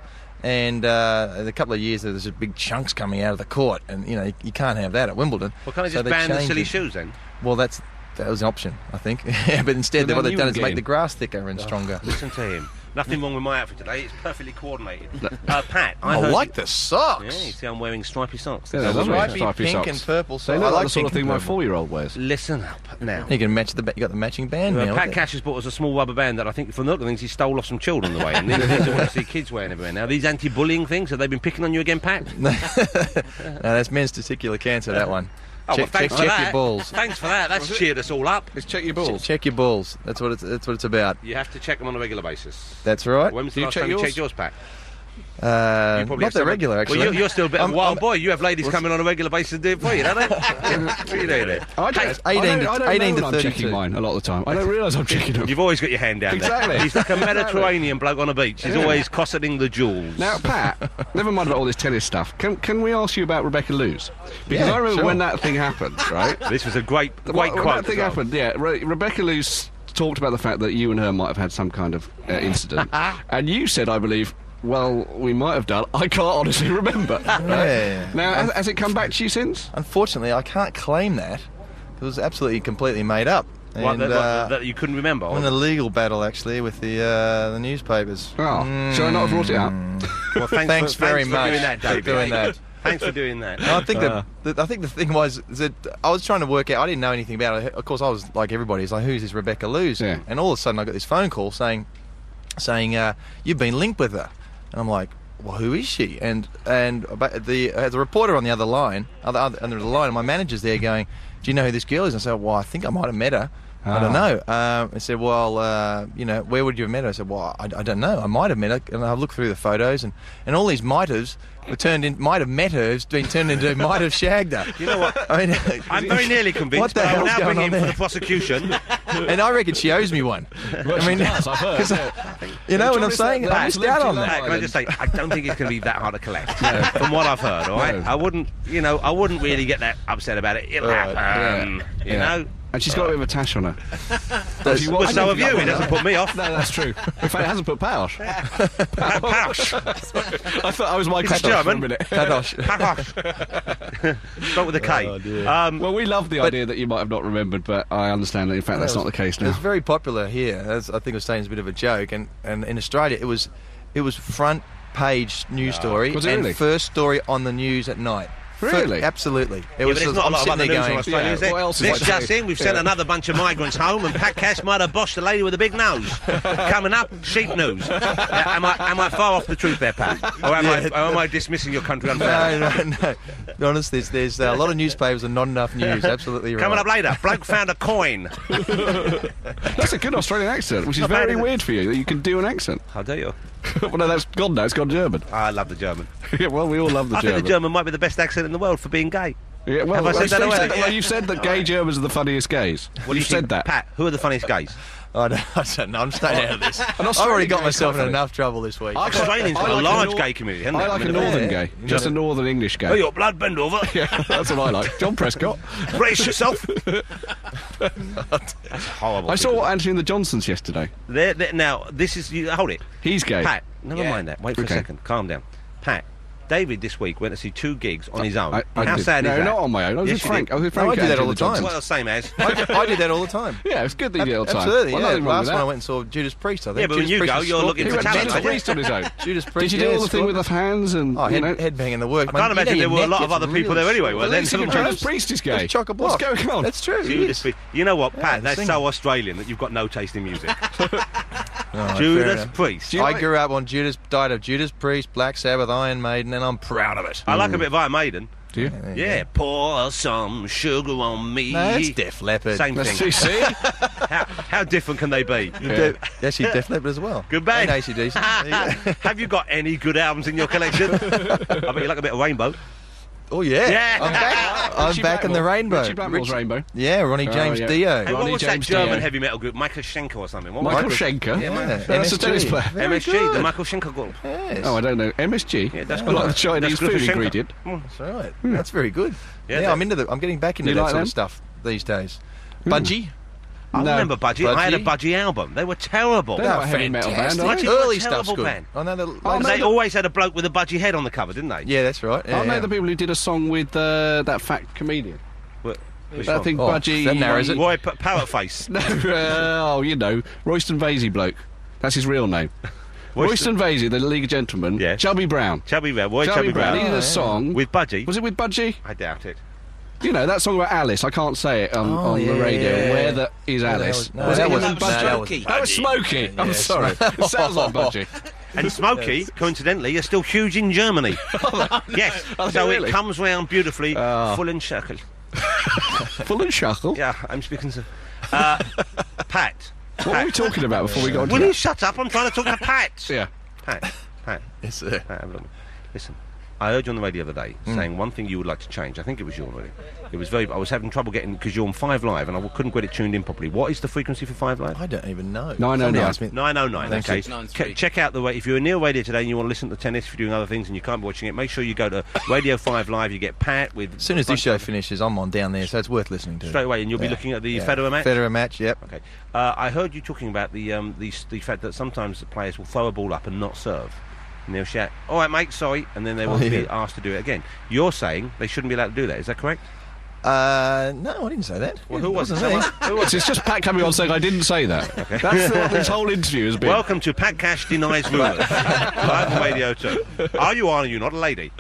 And a couple of years there's big chunks coming out of the court, and you can't have that at Wimbledon. Well, can't they So just they ban the changed silly it. shoes then? Well, that was an option, I think. Yeah, but instead, Well, what then they've you done would is get make in. the grass thicker and stronger. Listen to him. Nothing wrong with my outfit today. It's perfectly coordinated. Pat, I I heard like the socks. Yeah, you see, I'm wearing stripy socks. Yeah, That's they're all right. lovely. Stripy, Stripy pink socks. and purple They socks. look I like like the sort of pink thing my and purple. 4-year-old wears. Listen up now. You can match you got the matching band now. Pat with it. Cash has bought us a small rubber band that I think, from the look of things, he stole off some children on the way. And these are what I see kids wearing everywhere now. These anti-bullying things, have they been picking on you again, Pat? No, that's men's testicular cancer. That one. Oh, well, check thanks for that. your balls. Thanks for that. That's cheered us all up. Let's check your balls. Check your balls. That's what it's about. You have to check them on a regular basis. That's right. When was Do the you last check time you yours? checked yours, Pat? Not that regular, actually. Well, you're still a bit of a wild I'm- boy. You have ladies coming on a regular basis to do it for you, don't they? What are you doing there? I don't, It's I 18 don't, to- I don't 18 know to when I'm checking 32. mine a lot of the time. I don't realise I'm checking them. You've always got your hand down Exactly. there. He's like a Mediterranean bloke on a beach. He's always cosseting the jewels. Now, Pat, never mind about all this tennis stuff. Can we ask you about Rebecca Lewis? Because Yeah, I remember sure. when that thing happened, right? This was a great when quote. that thing as well. happened, yeah. Rebecca Lewis talked about the fact that you and her might have had some kind of incident, and you said, I believe, well, we might have done. I can't honestly remember. Yeah. Now, has it come back to you since? Unfortunately, I can't claim that. It was absolutely completely made up. What, And, that you couldn't remember? I'm in a legal battle actually with the newspapers. Oh, should I not have brought it up? Well, Thanks very for much doing that, for David. doing that. Thanks for doing that. No, I think the thing was that I was trying to work out. I didn't know anything about it. Of course, I was like everybody. It's like, who's this Rebecca Lewis? Yeah. And all of a sudden, I got this phone call saying you've been linked with her, and I'm like, well, who is she? And the reporter on the other line, under the line, my manager's there going, do you know who this girl is? And I said, well, I think I might have met her. I don't know. I said, well, you know, where would you have met her? I said, well, I don't know. I might have met her. And I looked through the photos, and all these might have met her, has been turned into might have shagged her. You know what? I mean, I'm very nearly convinced, What the but I'll hell's now going bring on in for there? the prosecution. and I reckon she owes me one. Well, I mean, she does, I've heard. 'cause, Yeah. you know what I'm Johnny's saying? that- I that's missed out on Love that. Can I just say, I don't think it's going to be that hard to collect. No. From what I've heard, all right? No. I wouldn't really get that upset about it. It'll happen, you know? And she's got a bit of a tash on her. Well, so have you. It doesn't put me off. No, that's true. In fact, it hasn't put Pausch. Pausch. I thought I was my It's Kadosh for a German. minute. Kadosh. Start with a K. Well, we love the idea that you might have not remembered, but I understand that, in fact, that's not the case It was now. very popular here. As I think I was saying, it's a bit of a joke. And in Australia, it was front page news story Was it and really? first story on the news at night. Really? Absolutely. It Yeah, was. but there's not a I'm lot of sitting other there news in going, Australia, yeah, is there? what else is This there? just in, we've sent another bunch of migrants home, and Pat Cash might have bossed the lady with the big nose. Coming up, sheep news. Am I far off the truth there, Pat? Or am I dismissing your country unfairly? No. To be honest, there's a lot of newspapers and not enough news. Absolutely right. Coming up later, bloke found a coin. That's a good Australian accent, which is Not bad, very is it? weird for you, that you can do an accent. How dare you? Well, no, that's gone now. It's gone German. I love the German. Yeah, well, we all love the I German. think the German might be the best accent in the world for being gay. Yeah, well, Have I said that you've already? well, you've said that gay Germans are the funniest gays. What do you You've said think? that. Pat, who are the funniest gays? I don't know. I'm staying out of this. I've Australian already got gay's myself quite in funny. enough trouble this week. Australians I got a like large a gay community, haven't I they? like a mean, northern yeah. gay. Just a northern English Oh, gay. your blood, bend over. Yeah, that's what I like. John Prescott. Brace yourself. That's horrible. I saw Anthony and the Johnsons yesterday. Now, this is... hold it. He's gay. Pat, never mind that. Wait for Okay. a second. Calm down. Pat, David this week went to see 2 gigs on his own. I How did. sad no, is that? not on my own. I was Yes, with you Frank. did. I was with Frank. I do that Anthony all and the time. Johnsons. Well, the same as. I do that all the time. Yeah, it's good that you did it all the time. Absolutely, Well, yeah. nothing wrong Last with one I that. went and saw Judas Priest, I think. Yeah, but when Judas you Priest go, was you're score- looking He for went talent, Judas aren't you? Priest on his own. Judas Priest, Did you do yeah, all the thing score- with the hands and Oh, you know? headbanging the work. I can't imagine there were a lot of other people there anyway. Well, then Judas Priest is gay. It's chock-a-block. What's going on? That's true. Judas Priest. You know what, Pat? the That's singer. so Australian that you've got no taste in music. Oh, Judas fair enough. Priest. you I like- grew up on died of Judas Priest, Black Sabbath, Iron Maiden, and I'm proud of it. I like a bit of Iron Maiden. Do you? Yeah, pour some sugar on me. No, it's Def Leppard. Same Let's thing. see. How different can they be? Yeah. Actually, Def Leppard as well. Good band. And AC/DC. Have you got any good albums in your collection? I bet you like a bit of Rainbow. Oh yeah. Yeah. I'm back. I'm Richie back in the Blackmore. rainbow. Richie Blackmore's Rainbow. Yeah, Ronnie Oh, James yeah. Dio. Hey, what Ronnie was James that German Dio. heavy metal group? Michael Schenker or something? What was Michael it? Schenker. Yeah, That's a tennis player. Very MSG, good. the Michael Schenker group. Yes. Oh, I don't know. MSG? Yeah, that's I good. like the Chinese That's good for food Schenker. ingredient. That's right. That's very good. Yeah, Yeah, I'm getting back into You that like sort them? of stuff these days. Budgie. I No. remember Budgie. I had a Budgie. Budgie album. They were terrible. They're not a heavy metal band, fantastic. are they? Budgie were a Early terrible stuff's good. band. I know Oh, the. no, They always had a bloke with a Budgie head on the cover, didn't they? Yeah, that's right. Yeah, Aren't they yeah. the people who did a song with that fat comedian? Which I one? think Oh, Budgie... that narrows it. Roy Parrot Face. No, oh, you know, Royston Vasey bloke. That's his real name. Royston Vasey, the League of Gentlemen. Yes. Chubby Brown. Chubby Brown. Roy Chubby Brown. He Brown. did a song. With Budgie? Was it with Budgie? I doubt it. You know, that song about Alice. I can't say it on yeah, the radio. yeah, yeah. Where the is that Alice? was- no, was that it him wasn't- and no, Budgie? that wasn't That was Smokey. I'm Yeah, sorry. It sounds like Budgie. And Smokey, coincidentally, are still huge in Germany. Yes. Are they So really? it comes round beautifully, full and circle. Full and shuckle. Yeah, I'm speaking to... Pat. What were we talking about before we got Will onto you that? shut up? I'm trying to talk to Pat. Yeah. Pat. Yes, sir. Pat, have a look. Listen, I heard you on the radio the other day saying one thing you would like to change. I think it was you already. It was I was having trouble getting, because you're on 5 Live and I couldn't get it tuned in properly. What is the frequency for 5 Live? I don't even know. 909. Somebody asked me. 909, Thank okay. you. 9-3. Check out the way. If you're near radio today and you want to listen to tennis, if you're doing other things and you can't be watching it, make sure you go to Radio 5 Live. You get Pat with... As soon as this show finishes, I'm on down there, so it's worth listening to. Straight away, and you'll be looking at the Federer match? Federer match, yep. Okay. I heard you talking about the fact that sometimes the players will throw a ball up and not serve. And they'll shout, all right, mate, sorry, and then they will be asked to do it again. You're saying they shouldn't be allowed to do that, is that correct? No, I didn't say that. Well, who was it? Wasn't me. Who was It's just Pat coming on saying I didn't say that. That's what this whole interview has been. Welcome to Pat Cash Denies Rumours. Live on Radio 2. Are you not a lady?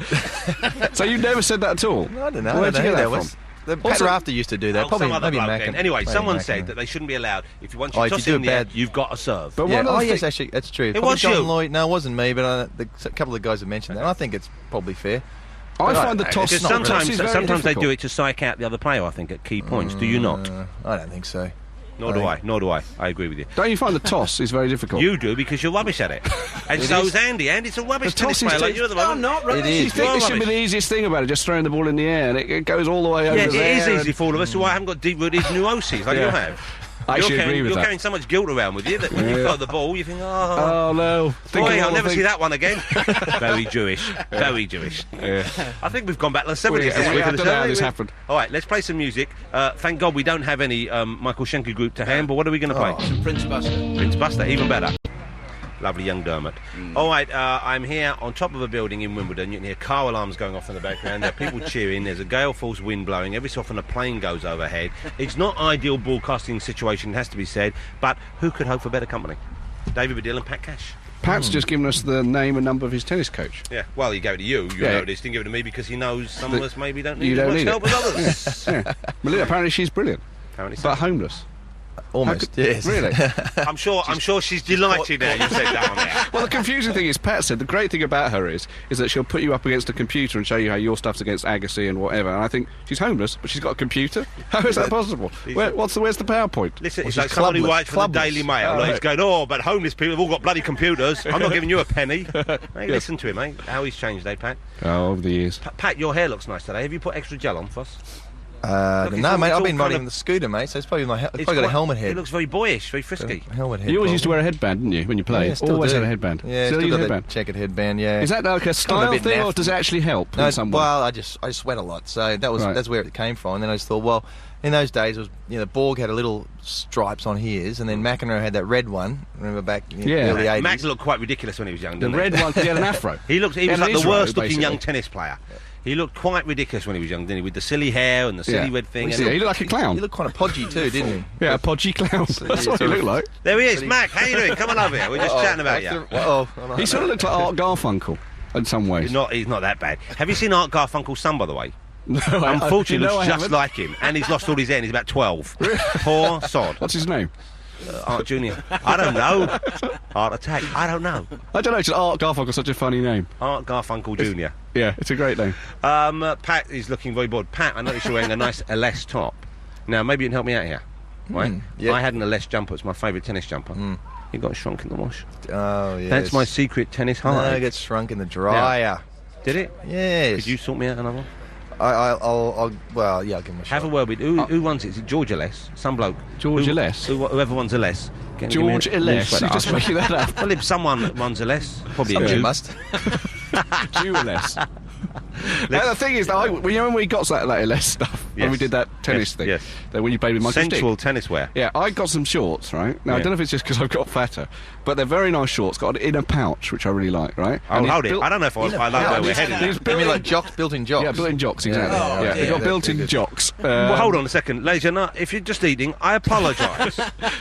So you never said that at all? No, I don't know. Where'd I you don't get know that who from? Pat Also- Rafter used to do that. Oh, Probably some other maybe bloke Mac. then. Anyway, maybe someone Mac, said yeah. that they shouldn't be allowed. If you want Oh, to if you toss do in the air, bad- you've got to serve. But Yeah. one of Oh, the yes, thi- actually, that's true. It Probably was John you. Lloyd. No, it wasn't me, but a couple of guys have mentioned that. And I think it's probably fair. I find the toss... Because toss is very sometimes they difficult. do it to psych out the other player, I think, at key points. Do you not? I don't think so. Nor do I. Nor do I. I agree with you. Don't you find the toss is very difficult? You do because you're rubbish at it. And so's Andy. Andy's a rubbish The tennis toss is player like you at the moment. not rubbish. It You is. think this should be rubbish. the easiest thing about it, just throwing the ball in the air, and it goes all the way over Yeah, there. it is and- easy for all of us, so I haven't got deep-rooted neuroses like you Yeah. have. I actually You're agree with that. carrying so much guilt around with you that when you Yeah. got the ball, you think, Oh no! Think boy, of all I'll the never see things- that one again. Very Jewish. Very Jewish. Yeah. I think we've gone back to the 70s Yeah, this week. I of the don't know show, how this haven't we? happened. All right, let's play some music. Thank God we don't have any Michael Schenker group to hand, but what are we going to play? Prince Buster. Prince Buster, even better. Lovely young Dermot. All right, I'm here on top of a building in Wimbledon. You can hear car alarms going off in the background. There are people cheering. There's a gale force wind blowing. Every so often a plane goes overhead. It's not ideal broadcasting situation, it has to be said, but who could hope for better company? David Baddiel and Pat Cash. Pat's just given us the name and number of his tennis coach. Yeah, well, he gave it to you. You Yeah. know this. Didn't give it to me because he knows some of us maybe don't You need as don't much need help it. as others. Yeah. Melinda, apparently she's brilliant, Apparently so. but homeless. Almost, yes. Really? I'm sure she's delighted now you said that on there. Well, the confusing thing is, Pat said the great thing about her is that she'll put you up against a computer and show you how your stuff's against Agassi and whatever. And I think she's homeless, but she's got a computer. How is that possible? Where's the PowerPoint? Listen, Well, it's she's like somebody who clubless. writes for the Daily Mail. Oh, Like, right. he's going, but homeless people have all got bloody computers. I'm not giving you a penny. Hey, listen to him, mate. How he's changed, eh, Pat? Oh, over the years. Pat, your hair looks nice today. Have you put extra gel on for us? Look, No, it's mate, all I've been kind riding of- the scooter, mate, so it's probably my it's It's probably got a quite- helmet It head. looks very boyish, very frisky. Helmet head. You always used to probably. wear a headband, didn't you, when you played? Yeah, still Always do. had a headband. Yeah, still still use a got headband. that checkered headband, yeah. Is that like a Kind of style a bit thing, or naff. does it actually help No, in some way? well, I sweat a lot, so that's where it came from. And then I just thought, well, in those days, it was Borg had a little stripes on his, and then McEnroe had that red one. Remember back in the early 80s? Max looked quite ridiculous when he was young, The didn't red he? one, he had an afro. He was He had like an the Israel, worst looking basically. young tennis player. He looked quite ridiculous when he was young, didn't he? With the silly hair and the silly red thing. Yeah, and he looked like a clown. He looked kind of podgy too, didn't he? Yeah, a podgy clown. That's what he looked like. There he is, Mac. How you doing? Come on over here. We're just chatting about you. He sort of looked like Art Garfunkel in some ways. He's not that bad. Have you seen Art Garfunkel's son, by the way? No, Unfortunately, I looks just haven't. like him, and he's lost all his hair. And he's about 12. Poor sod. What's his name? Art Junior. I don't know. Heart attack. I don't know. I don't know. Just Art Garfunkel's such a funny name. Art Garfunkel Junior. Yeah, it's a great name. Pat is looking very bored. Pat, I noticed you're wearing a nice LS top. Now, maybe you can help me out here. Right? yeah. I had an LS jumper. It's my favourite tennis jumper. It got shrunk in the wash. Oh, yeah. That's my secret tennis No, heart. it gets shrunk in the dryer. Did it? Yes. Could you sort me out another one? I'll well, yeah, I'll give him a shot. Have a word with who runs it? Is it George LS? Some bloke. George LS? Whoever runs LS. George LS. You're just making that up. Well, if someone runs LS, probably a Somebody Jew. must. Jew LS. Now, the thing is, when we got that LS stuff, when we did that tennis thing, that when you played with Michael Sensual Stich, tennis wear. yeah, I got some shorts, right? Now, I don't know if it's just because I've got fatter, but they're very nice shorts, got an inner pouch, which I really like, right? Oh, And hold it's it. I don't know if I like where we're heading. It's I mean, like built-in jocks. Yeah, built-in jocks, exactly. Yeah, Yeah, dear, they've got they're built-in good. jocks. Well, hold on a second. Ladies and gentlemen, if you're just eating, I apologise.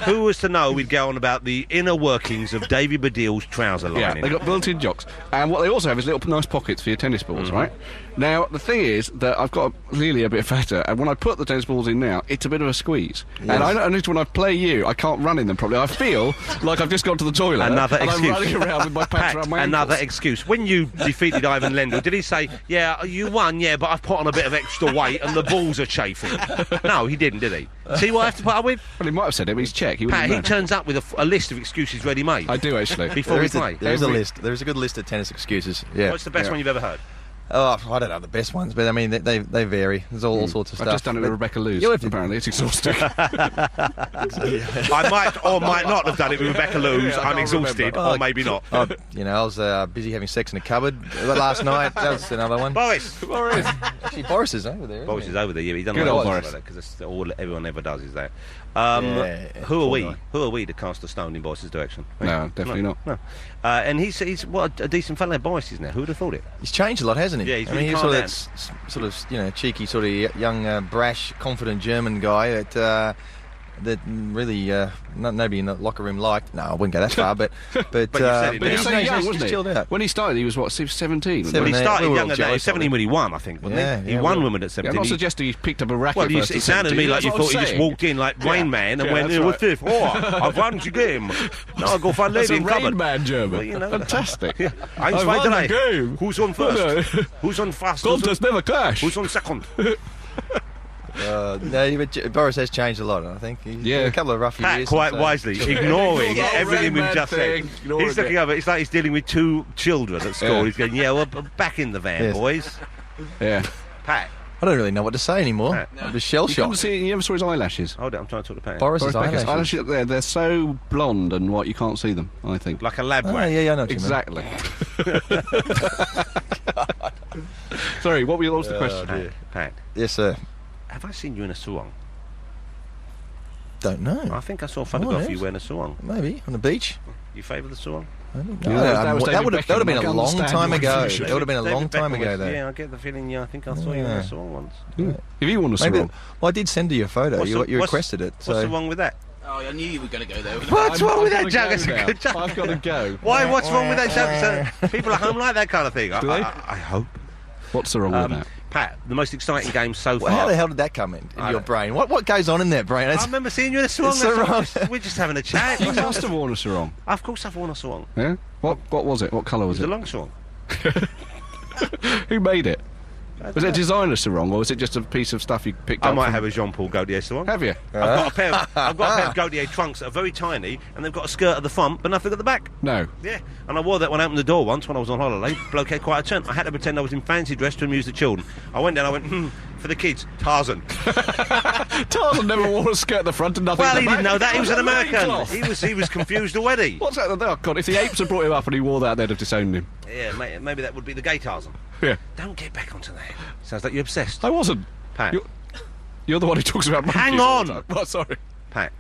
Who was to know we'd go on about the inner workings of David Baddiel's trouser Yeah, lining? they got built-in jocks, and what they also have is little nice pockets for your tennis balls, right? Now the thing is that I've got clearly a bit fatter, and when I put the tennis balls in now, it's a bit of a squeeze. And I notice when I play you, I can't run in them properly. I feel like I've just gone to the toilet. Another and excuse. I'm running around with my pants around my Another ankles. excuse. When you defeated Ivan Lendl, did he say, yeah, you won, yeah, but I've put on a bit of extra weight and the balls are chafing? No, he didn't, did he? See what I have to put up with? Well, he might have said it, but he's Czech. He wouldn't Pat, he know. turns up with a list of excuses ready-made. I do actually. Before There we is play. a list. There's a good list of tennis excuses. Yeah. What's the best one you've ever heard? Oh, I don't know the best ones, but I mean they vary. There's all sorts of stuff. I've just done it with Rebecca Lewis. You'll have to- Apparently, it's exhausting. I might or might not have done it with Rebecca Lewis. Yeah, I I'm can't exhausted, remember. or maybe not. I was busy having sex in a cupboard last night. That was another one. Boris. Actually, Boris is over there. Boris is over there. Yeah, he doesn't Good know old about Boris. that because that's all everyone ever does is that. Yeah, who are we? Fortnite. Who are we to cast a stone in Boris's direction? No, definitely not. No. And he's what a decent fellow Boris is now. Who would have thought it? He's changed a lot, hasn't he? Yeah, he's I mean, really he's calmed sort of cheeky, sort of young, brash, confident German guy that really nobody in the locker room liked. No, I wouldn't go that far, but you said it But now. he's so No, young, he's wasn't he? chilled out. When he started, he was what, 17? Well, he Yeah, started we were all younger than jealous 17 of when he won, I think, wasn't Yeah, he? yeah, He won we- Wimbledon at Yeah, 17. I'm not suggesting he picked up a racket. Well, first it at sounded to me 17. like you That's what thought I'm he just saying. walked in like Rain Man and Yeah, went, that's what's right. this? Oh, I've won the game. Now I'll go find That's lady a in Rain cupboard. Man German. Well, you know. Fantastic. Yeah. I've Eins, won zwei, the drei. game. Who's on first? Who's on fast? Contest never clash. Who's on second? No, but Boris has changed a lot, I think. He's Yeah. a couple of rough Pat, years. quite and so- wisely, ignoring Yeah, everything we've red just said. thing, ignoring He's looking it. over. It's like he's dealing with two children at school. Yeah. He's going, yeah, well, back in the van, Yes. boys. Yeah. Pat, I don't really know what to say anymore. Right. I'm just shell You couldn't shocked. see. You never saw his eyelashes. hold it, I'm trying to talk to Pat. Boris's Boris Becker's eyelashes. they're so blonde and white you can't see them. I think. Like a lab Oh, rat. yeah, I know what you mean. Exactly. Sorry, what was the question? Pat, Yes, sir. have I seen you in a sarong? Don't know. I think I saw a photograph of you yes. wearing a sarong. Maybe on the beach. You favour the sarong? I don't Yeah, know. that was David would have Beckham. been I a can long understand time your ago. confusion. That would have been a long David time Beckham ago, was- though. Yeah, I get the feeling. Yeah, I think I saw you in a sarong once. If you want a Maybe. sarong, Well, I did send you a photo. You requested it. What's So wrong with that? Oh, I knew you were going to go there. What's wrong with that I've joke? gotta It's a go good now. joke. I've got to go. Why? What's wrong with that joke? So people at home like that kind of thing. Do they? I hope. What's the wrong with that? Pat, the most exciting game so far. Well, how the hell did that come in I your don't- brain? What goes on in that brain? I remember seeing you in a sarong. It's that's sarong. all. We're just having a chat. You must have worn a sarong. Of course, I've worn a sarong. Yeah. What was it? What colour was It's a it? long sarong. Who made it? Was it a designer sarong, or was it just a piece of stuff you picked I up? might from- have a Jean-Paul Gaultier sarong. Have you? I've got a pair of Gaultier trunks that are very tiny, and they've got a skirt at the front, but nothing at the back. No. Yeah, and I wore that when I opened the door once when I was on holiday. Bloke had quite a turn. I had to pretend I was in fancy dress to amuse the children. I went down, I went, for the kids, Tarzan. Tarzan never wore a skirt at the front and nothing Well, at the he back. didn't know that. He was an American. Loincloth. He was confused already. What's that? Oh, God, if the apes had brought him up and he wore that, they'd have disowned him. Yeah, maybe that would be the gay Tarzan. Yeah. Don't get back onto that. Sounds like you're obsessed. I wasn't. Pat. You're the one who talks about monkeys. Hang all the on. time. Oh, sorry. Pat.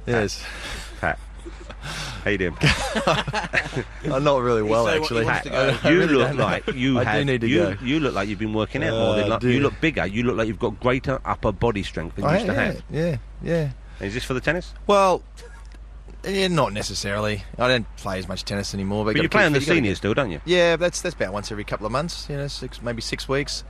Yes. Pat. How you doing? I'm not really well, say what actually. he wants to go. I You really look don't know. like you I had. do need to you, go. you look like you've been working out more I than like, do. you look bigger. You look like you've got greater upper body strength than you used to have. Yeah. Is this for the tennis? Well, yeah, not necessarily. I don't play as much tennis anymore. But you play on the seniors still, don't you? Yeah, that's about once every couple of months. Maybe 6 weeks.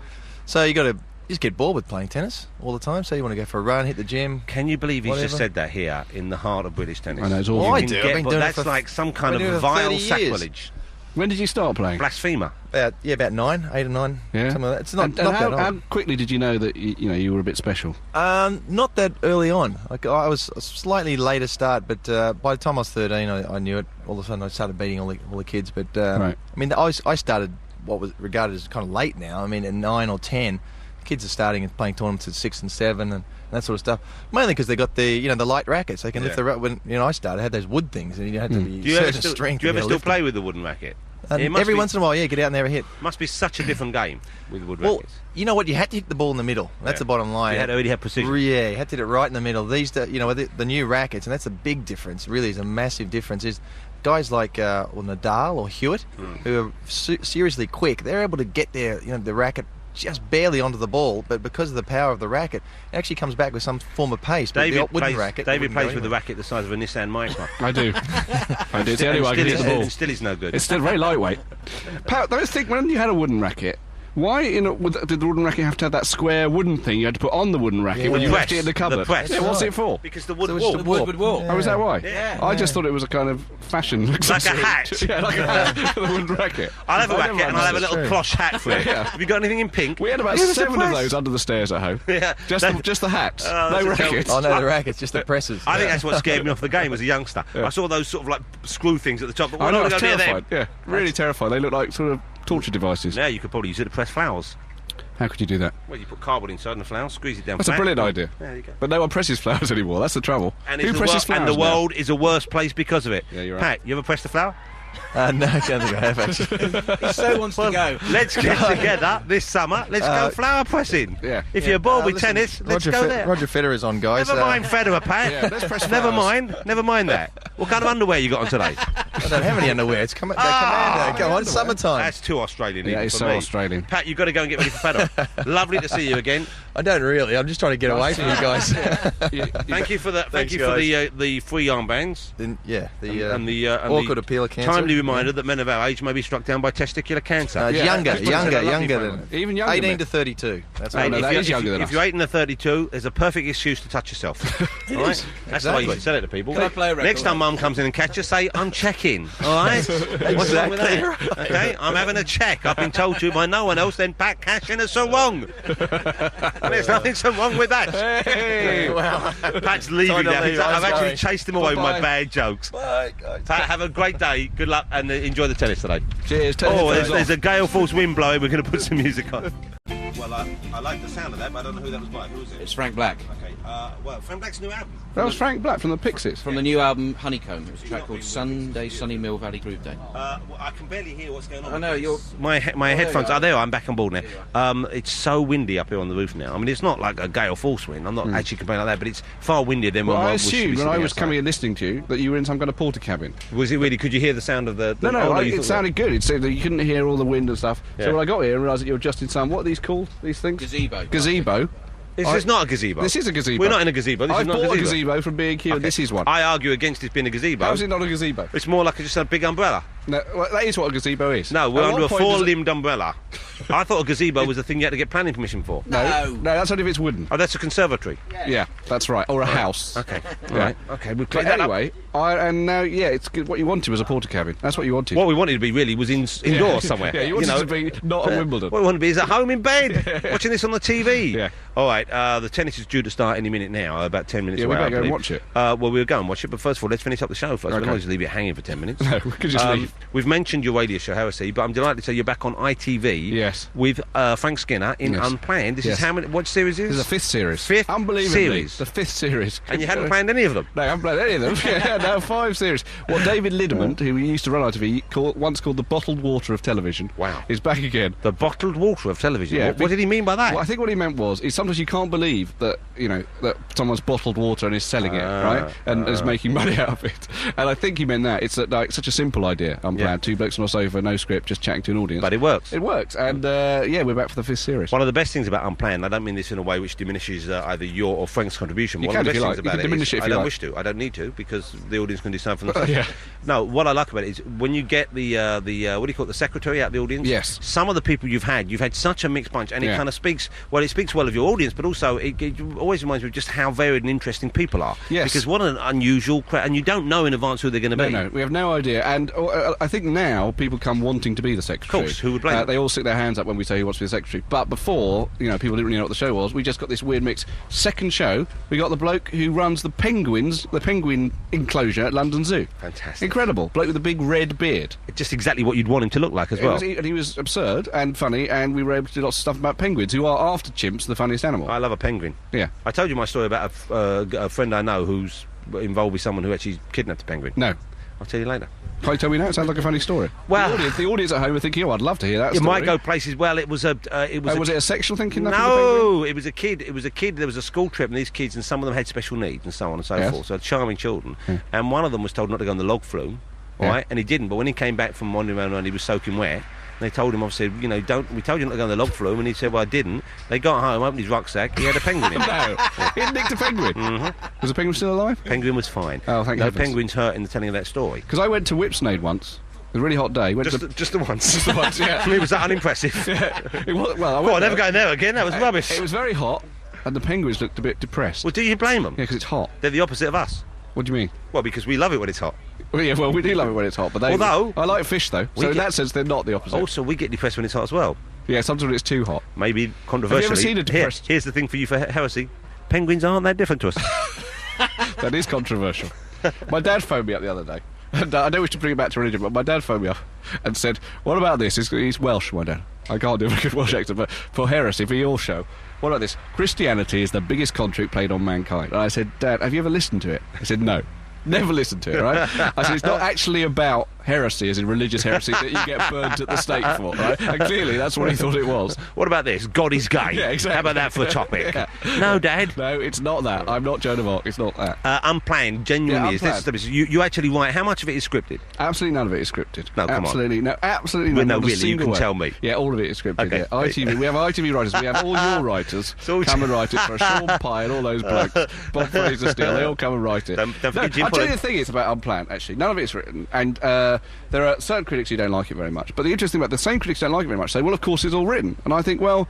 So you got to just get bored with playing tennis all the time. So you want to go for a run, hit the gym. Can you believe he's just Whatever. said that here in the heart of British tennis? I know, it's awful. Well, I You can do. get- I've been but doing it that's for- like some kind I've been of doing it for vile 30 years. sacrilege. When did you start playing? Blasphemer. About 8 or 9. Yeah. Something like that. It's not, and not how, that how old. quickly did you know that you were a bit special? Not that early on. I was a slightly later start, but by the time I was 13, I knew it. All of a sudden, I started beating all the kids. But Right. I mean, I started what was regarded as kind of late now. I mean, at 9 or 10, kids are starting and playing tournaments at 6 and 7 and that sort of stuff. Mainly because they got the the light rackets. They can lift the when I started, I had those wood things, and you had to be Do you ever certain still, strength. do you to ever be able still to lift play with the wooden racket? them. It must Every be- once in a while, yeah, get out and have a hit. Must be such a different game with wood Well, rackets. you know what? You had to hit the ball in the middle. That's Yeah. the bottom line. You had to already have precision. Yeah, you had to hit it right in the middle. These, with the new rackets, and that's a big difference. Really, is a massive difference. Is guys like Nadal or Hewitt, who are seriously quick. They're able to get the racket just barely onto the ball, but because of the power of the racket, it actually comes back with some form of pace. But the David wooden plays, racket, David wouldn't plays go with the anywhere. racket the size of a Nissan Micra. I do. I do. It's the only way I can hit the ball. And still is no good. It's still very lightweight. Pat, I think when you had a wooden racket, why did the wooden racket have to have that square wooden thing you had to put on the wooden racket when you left it in the cupboard? The press. Yeah, what's it for? Because the wood So it's wall. the The wood would walk. Oh, is that why? Yeah. I just thought it was a kind of fashion accessory. hat. Yeah, like a hat for the wooden racket. I'll have a I racket never and I'll have a understood. little cloche hat for it. Yeah. Have you got anything in pink? We had about It was a 7 of press. those under the stairs at home. Yeah. Just the hats. Oh, no that's a rackets. Oh no, the rackets, just the presses. I think that's what scared me off the game as a youngster. I saw those sort of like screw things at the top, but I we're know, I not was going to go near terrified. them. Yeah, really terrified. They look like sort of torture devices. Now you could probably use it to press flowers. How could you do that? Well, you put cardboard inside the flower, squeeze it down. That's a flat. brilliant idea. There you go. But no one presses flowers anymore. That's the trouble. And, Who it's presses and flowers the now? world is a worse place because of it. Yeah, you're right. Pat, you ever pressed a flower? No, I don't think I have actually. He so wants to go. Let's get together this summer. Let's go flower pressing. Yeah. If you're bored with Listen, tennis, let's Roger go there. Roger Federer's on, guys. Never mind Federer, Pat. Yeah, let's press Never flowers. mind that. What kind of underwear you got on today? I don't have any underwear. It's commando. Come on, summertime. That's too Australian. Yeah, even it's for so me. Australian. Pat, you've got to go and get ready for Federer. Lovely to see you again. I don't really. I'm just trying to get away from you guys. Thank you for the Thanks, the free armbands. And the awkward appeal of cancer. timely reminder that men of our age may be struck down by testicular cancer. Yeah, younger Just put us in a lovely than frame. Even younger 18 men. to 32. That's Hey, what no, if that you're- is younger than if us. you're 18 to 32, there's a perfect excuse to touch yourself. All right? That's the way you should sell it to people. Can I play a record? Next time Mum comes in and catches, say, I'm checking. All right? What's wrong with that? Okay? I'm having a check. I've been told to by no one else, then Pat Cash in a sarong. And there's nothing so wrong with that. Hey! Wow. Pat's leaving now. I've actually chased him away with my Bye-bye. bad jokes. Bye, guys. Pat, have a great day. Good luck and enjoy the tennis today. Cheers. Oh, there's a gale force wind blowing. We're going to put some music on. Well, I like the sound of that, but I don't know who that was by. Who was it? It's Frank Black. Okay. Well, Frank Black's new album. That was Frank Black from the Pixies. From the new album Honeycomb. It was a track called Sunday Sunny Mill Valley Groove Day. Well, I can barely hear what's going on. I know, you're... My headphones are there. I'm back on board now. It's so windy up here on the roof now. I mean, it's not like a gale force wind. I'm not actually complaining like that, but it's far windier than Well, when I we should be assumed when I sitting was outside. coming and listening to you that you were in some kind of porter cabin. Was it really? Could you hear the sound of the? No, you it thought sounded good. It said that you couldn't hear all the wind and stuff. Yeah. So when I got here and realised that you were just in some, what are these called? These things? Gazebo. Gazebo. This is not a gazebo. This is a gazebo. We're not in a gazebo. This I is not bought a gazebo. from B&Q and this is one. I argue against it being a gazebo. How is it not a gazebo? It's more like just a big umbrella. No, well, that is what a gazebo is. No, we're At under a what point does it- four-limbed umbrella. I thought a gazebo was the thing you had to get planning permission for. No, that's only if it's wooden. Oh, that's a conservatory. Yeah, that's right. Or a house. Okay. Yeah. All right. Okay, we've But cleared that up. anyway, it's good. What you wanted was a porter cabin. That's what you wanted. What we wanted to be really was indoors somewhere. Yeah, you wanted to be not at Wimbledon. What we wanted to be is at home in bed, watching this on the TV. Yeah. All right, the tennis is due to start any minute now, about 10 minutes Yeah, we away. better I go and believe. watch it. Well, we'll go and watch it, but first of all, let's finish up the show first. We Okay. don't just leave it hanging for 10 minutes. No, we could just leave. We've mentioned your radio show, Heresy, but I'm delighted to say you're back on ITV Yes. with Frank Skinner in Yes. Unplanned. This Yes. is how many, what series is This is the fifth series. Fifth Unbelievably. series. The fifth series. And you hadn't planned any of them? No, I haven't played any of them. Yeah, no, 5 series. Well, David Lidderman, who used to run ITV, once called the bottled water of television. Wow. Is back again. The bottled water of television. Yeah, What did he mean by that? Well, I think what he meant was, is sometimes you can't believe that, that someone's bottled water and is selling it, right? And is making money out of it. And I think he meant that. It's like such a simple idea. Unplanned. 2 blokes on a sofa, no script, just chatting to an audience. But it works. It works. And, we're back for the 5th series. One of the best things about Unplanned, I don't mean this in a way which diminishes either your or Frank's contribution. You One can of the if best you things like. You about can it diminish is it if I you don't like. wish to. I don't need to because the audience can decide for themselves. Yeah. No, what I like about it is when you get the what do you call it, the secretary out of the audience. Yes. Some of the people you've had such a mixed bunch, and it Yeah. kind of speaks well of your audience, but also it always reminds me of just how varied and interesting people are. Yes. Because what an unusual crowd, and you don't know in advance who they're going to be. No, we have no idea. And I think now people come wanting to be the secretary. Of course, who would blame them? They all stick their hands up when we say who wants to be the secretary. But before, people didn't really know what the show was. We just got this weird mix. Second show, we got the bloke who runs the penguin enclosure at London Zoo. Fantastic. Incredible. Bloke with a big red beard. Just exactly what you'd want him to look like as well. And he was absurd and funny, and we were able to do lots of stuff about penguins, who are, after chimps, the funniest animal. I love a penguin. Yeah. I told you my story about a friend I know who's involved with someone who actually kidnapped a penguin. No. I'll tell you later. Can you tell me now? It sounds like a funny story. Well- the audience at home are thinking, I'd love to hear that It story. might go places. Well, it was a. Was it a sexual thing? No, it was a kid. It was a kid. There was a school trip, and these kids, and some of them had special needs, and so on and so Yes. forth. So charming children, and one of them was told not to go on the log flume, Yeah. right? And he didn't. But when he came back from wandering around, he was soaking wet. They told him, obviously, don't. We told you not to go on the log flume, and he said, "Well, I didn't." They got home, opened his rucksack. He had a penguin in it. No, he had nicked a penguin. Was the penguin still alive? Penguin was fine. Oh, thank no heavens. penguins hurt in the telling of that story. Because I went to Whipsnade once. It was a really hot day. Went to Just the once. Just the once, yeah. For me, was that unimpressive? It was, well, I Oh, went I'll never there. go there again. That was rubbish. It was very hot, and the penguins looked a bit depressed. Well, do you blame them? Yeah, because it's hot. They're the opposite of us. What do you mean? Well, because we love it when it's hot. Well, yeah, well, we do love it when it's hot, but they. Although- I like fish though, We so in get- that sense they're not the opposite. Also, we get depressed when it's hot as well. Yeah, sometimes when it's too hot. Maybe controversially. seen a depressed- Here's the thing for you for Heresy. Penguins aren't that different to us. That is controversial. My dad phoned me up the other day. And I don't wish to bring it back to religion, but my dad phoned me up and said, "What about this?" He's Welsh, my dad. I can't do a good Welsh accent, but for Heresy, for your show, what about this? Christianity is the biggest contract played on mankind. And I said, "Dad, have you ever listened to it?" He said, "No." Never listened to it, right? I said, it's not actually about heresy, as in religious heresy, that you get burned at the stake for, right? And clearly that's what he thought it was. What about this? God is gay. Yeah, exactly. How about that for a topic? Yeah. No, Dad. No, it's not that. I'm not Joan of Arc. It's not that. Unplanned, genuinely is. Unplanned. You actually write. How much of it is scripted? Absolutely none of it is scripted. No, come on. absolutely, No, absolutely Well, none. no, Not a really, you single can way. tell me. Yeah, all of it is scripted. Okay. Yeah. ITV. We have ITV writers. We have all your writers. all come and write it for Sean Pye and all those blokes. Bob Fraser Steele. They all come and write it. Don't forget Jim I'll tell you Fuller. the thing is about Unplanned. Actually, none of it's written, and there are certain critics who don't like it very much. But the interesting thing about the same critics who don't like it very much say, "Well, of course, it's all written." And I think, well,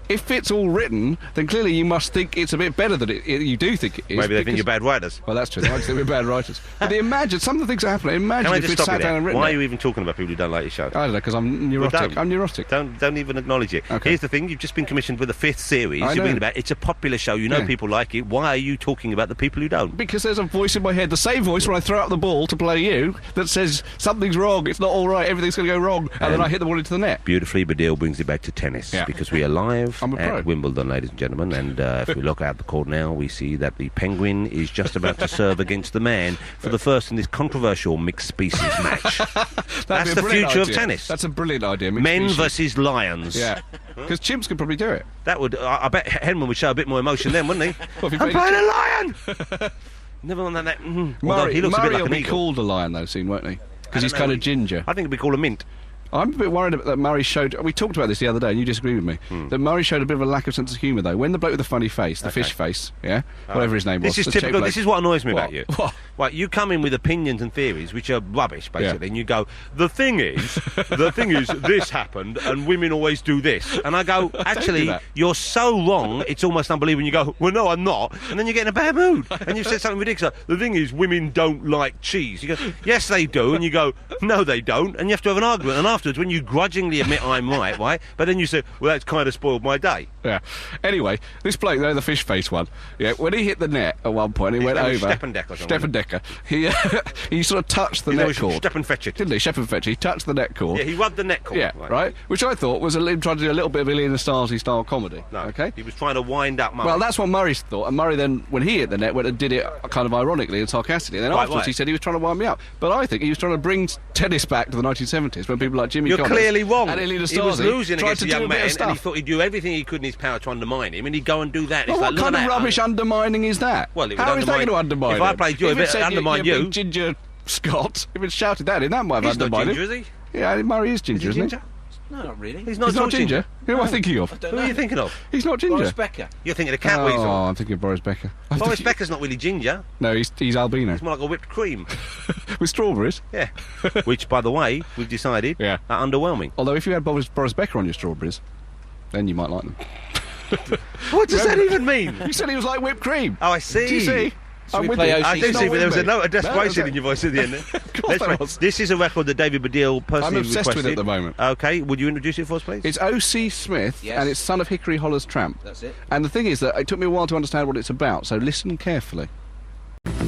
if it's all written, then clearly you must think it's a bit better than you do think it is. Maybe they think you're bad writers. Well, that's true. I think we're bad writers. But imagine some of the things that happen. Imagine Can I if just it's stop sat you down there? and written. Why are it. you even talking about people who don't like your show? I don't know, because I'm neurotic. Well, I'm neurotic. Don't even acknowledge it. Okay. Here's the thing: you've just been commissioned with the 5th series. I You're know. reading about it's a popular show. You know Yeah. people like it. Why are you talking about the people who don't? Because there's a voice in my head, the same voice when I throw up the ball to play you, that says something's wrong, it's not all right, everything's going to go wrong, and then I hit the ball into the net. Beautifully, Baddiel brings it back to tennis because we are live I'm a pro. at Wimbledon, ladies and gentlemen. And if we look out the court now, we see that the Penguin is just about to serve against the man for the first in this controversial mixed species match. That's the future of tennis. That's a brilliant idea. mixed Men species. versus lions. Yeah. Because chimps could probably do it. That would. I bet Henman would show a bit more emotion then, wouldn't he? Well, if he I'm played playing a lion. Never on that. Although he looks a bit Murray like will an be eagle. called a lion, though, soon, won't he? Because he's don't kind know. of ginger. I think it'd be called a mint. I'm a bit worried that Murray showed... We talked about this the other day, and you disagree with me. That Murray showed a bit of a lack of sense of humour, though. When the bloke with the funny face, the fish face, whatever his name was... This is the typical. cheap This bloke. is what annoys me What? about you. What? Right, you come in with opinions and theories which are rubbish, basically, and you go, the thing is, this happened, and women always do this. And I go, actually, that. you're so wrong, it's almost unbelievable. And you go, well, no, I'm not. And then you get in a bad mood. And you've said something ridiculous. The thing is, women don't like cheese. You go, yes, they do. And you go, no, they don't. And you have to have an argument. And afterwards, when you grudgingly admit I'm right? But then you say, well, that's kind of spoiled my day. Yeah. Anyway, this bloke, though, the fish face one, when he hit the net at one point, he went name was over... Steppendecker or something. Steppendecker. He sort of touched the His name net was cord. Steppenfetchit. Didn't he? Steppenfetchit. He touched the net cord. Yeah, he rubbed the net cord. Yeah, right. Which I thought was him trying to do a little bit of Ian Anastasi style comedy. No, okay. he was trying to wind up Murray. Well, that's what Murray thought, and Murray then, when he hit the net, went and did it kind of ironically and sarcastically. And then afterwards, right. he said he was trying to wind me up. But I think he was trying to bring tennis back to the 1970s when people like Jimmy You're Connors clearly wrong. and Ian He was Anastasi losing tried against to a do young a bit man, of and he stuff. thought he'd do everything he could in his power to undermine him, and he'd go and do that. And Well, it's what like, kind of look at that. rubbish undermining is that? Well, it would How is that undermine- going to undermine if I him? played you, If it it said undermine you you. big ginger Scott, if it shouted that in, that might have He's not undermined ginger, him. is he? Yeah, Murray is ginger, Is he isn't ginger? No, not really. He's not, He's at all not ginger. Who am I thinking of? Who are you thinking of? He's not ginger. Boris Becker. You're thinking of Cat Oh, Weasel. I'm thinking of Boris Becker. Boris Becker's not really ginger. No, he's albino. It's more like a whipped cream. With strawberries. Yeah. Which, by the way, we've decided Yeah. are underwhelming. Although if you had Boris Becker on your strawberries, then you might like them. What does that even mean? You said he was like whipped cream. Oh, I see. Do you see? Should we with play you. OC? I do He's see, not but there was a with me. note of desperation No, in your voice at the end. course there was. This is a record that David Baddiel personally I'm obsessed with requested. it at the moment. Okay, would you introduce it for us, please? It's O.C. Smith, Yes. and it's Son of Hickory Holler's Tramp. That's it. And the thing is that it took me a while to understand what it's about, so listen carefully.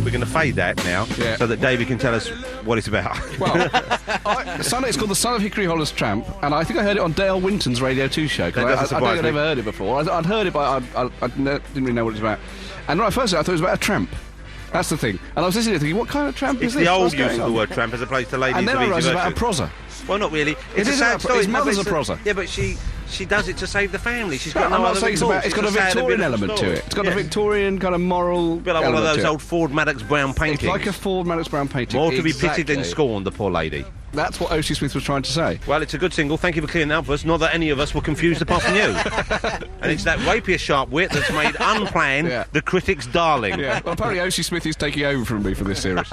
We're going to fade that now, Yeah. so that David can tell us what it's about. Well, it's called The Son of Hickory Holler's Tramp, and I think I heard it on Dale Winton's Radio 2 show. 'Cause That doesn't I don't surprise think I'd me. ever heard it before. I'd heard it, but I didn't really know what it was about. And when I first heard it, I thought it was about a tramp. That's the thing. And I was listening to it thinking, what kind of tramp It's is this? the old What's use going of on? the word tramp as opposed to ladies And then of I easy realised it's about a virtue. prosser. Well, not really. It's It a is sad about- story. his No, mother's but a prosser. Yeah, but she does it to save the family. She's No, got no I'm not other saying it's recourse. about. It's got a a sad, Victorian beautiful element story. to it. It's got Yes. a Victorian kind of moral. A bit like one of element those to it. old Ford Maddox Brown paintings. It's like a Ford Maddox Brown painting. More to be pitied than Exactly. scorned, the poor lady. That's what O.C. Smith was trying to say. Well, it's a good single. Thank you for clearing that up for us. Not that any of us were confused apart from you. And it's that rapier sharp wit that's made Unplanned Yeah. the critic's darling. Yeah. Well, apparently O.C. Smith is taking over from me for this series.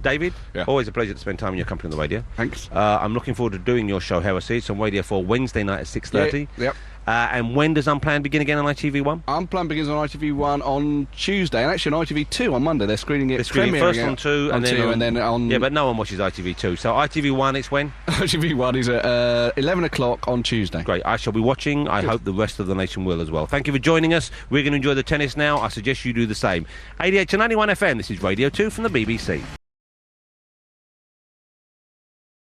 David, Yeah. always a pleasure to spend time in your company on the radio. Thanks. I'm looking forward to doing your show, Heresy. It's on Radio 4 Wednesday night at 6:30. Yep. And when does Unplanned begin again on ITV1? Unplanned begins on ITV1 on Tuesday, and actually on ITV2 on Monday. They're screening it. They're screening premiering first it on 2 on and then 2, and then on Yeah, but no one watches ITV2. So ITV1, it's when? ITV1 is at 11 o'clock on Tuesday. Great. I shall be watching. I hope the rest of the nation will as well. Thank you for joining us. We're going to enjoy the tennis now. I suggest you do the same. 88 to 91 FM. This is Radio 2 from the BBC.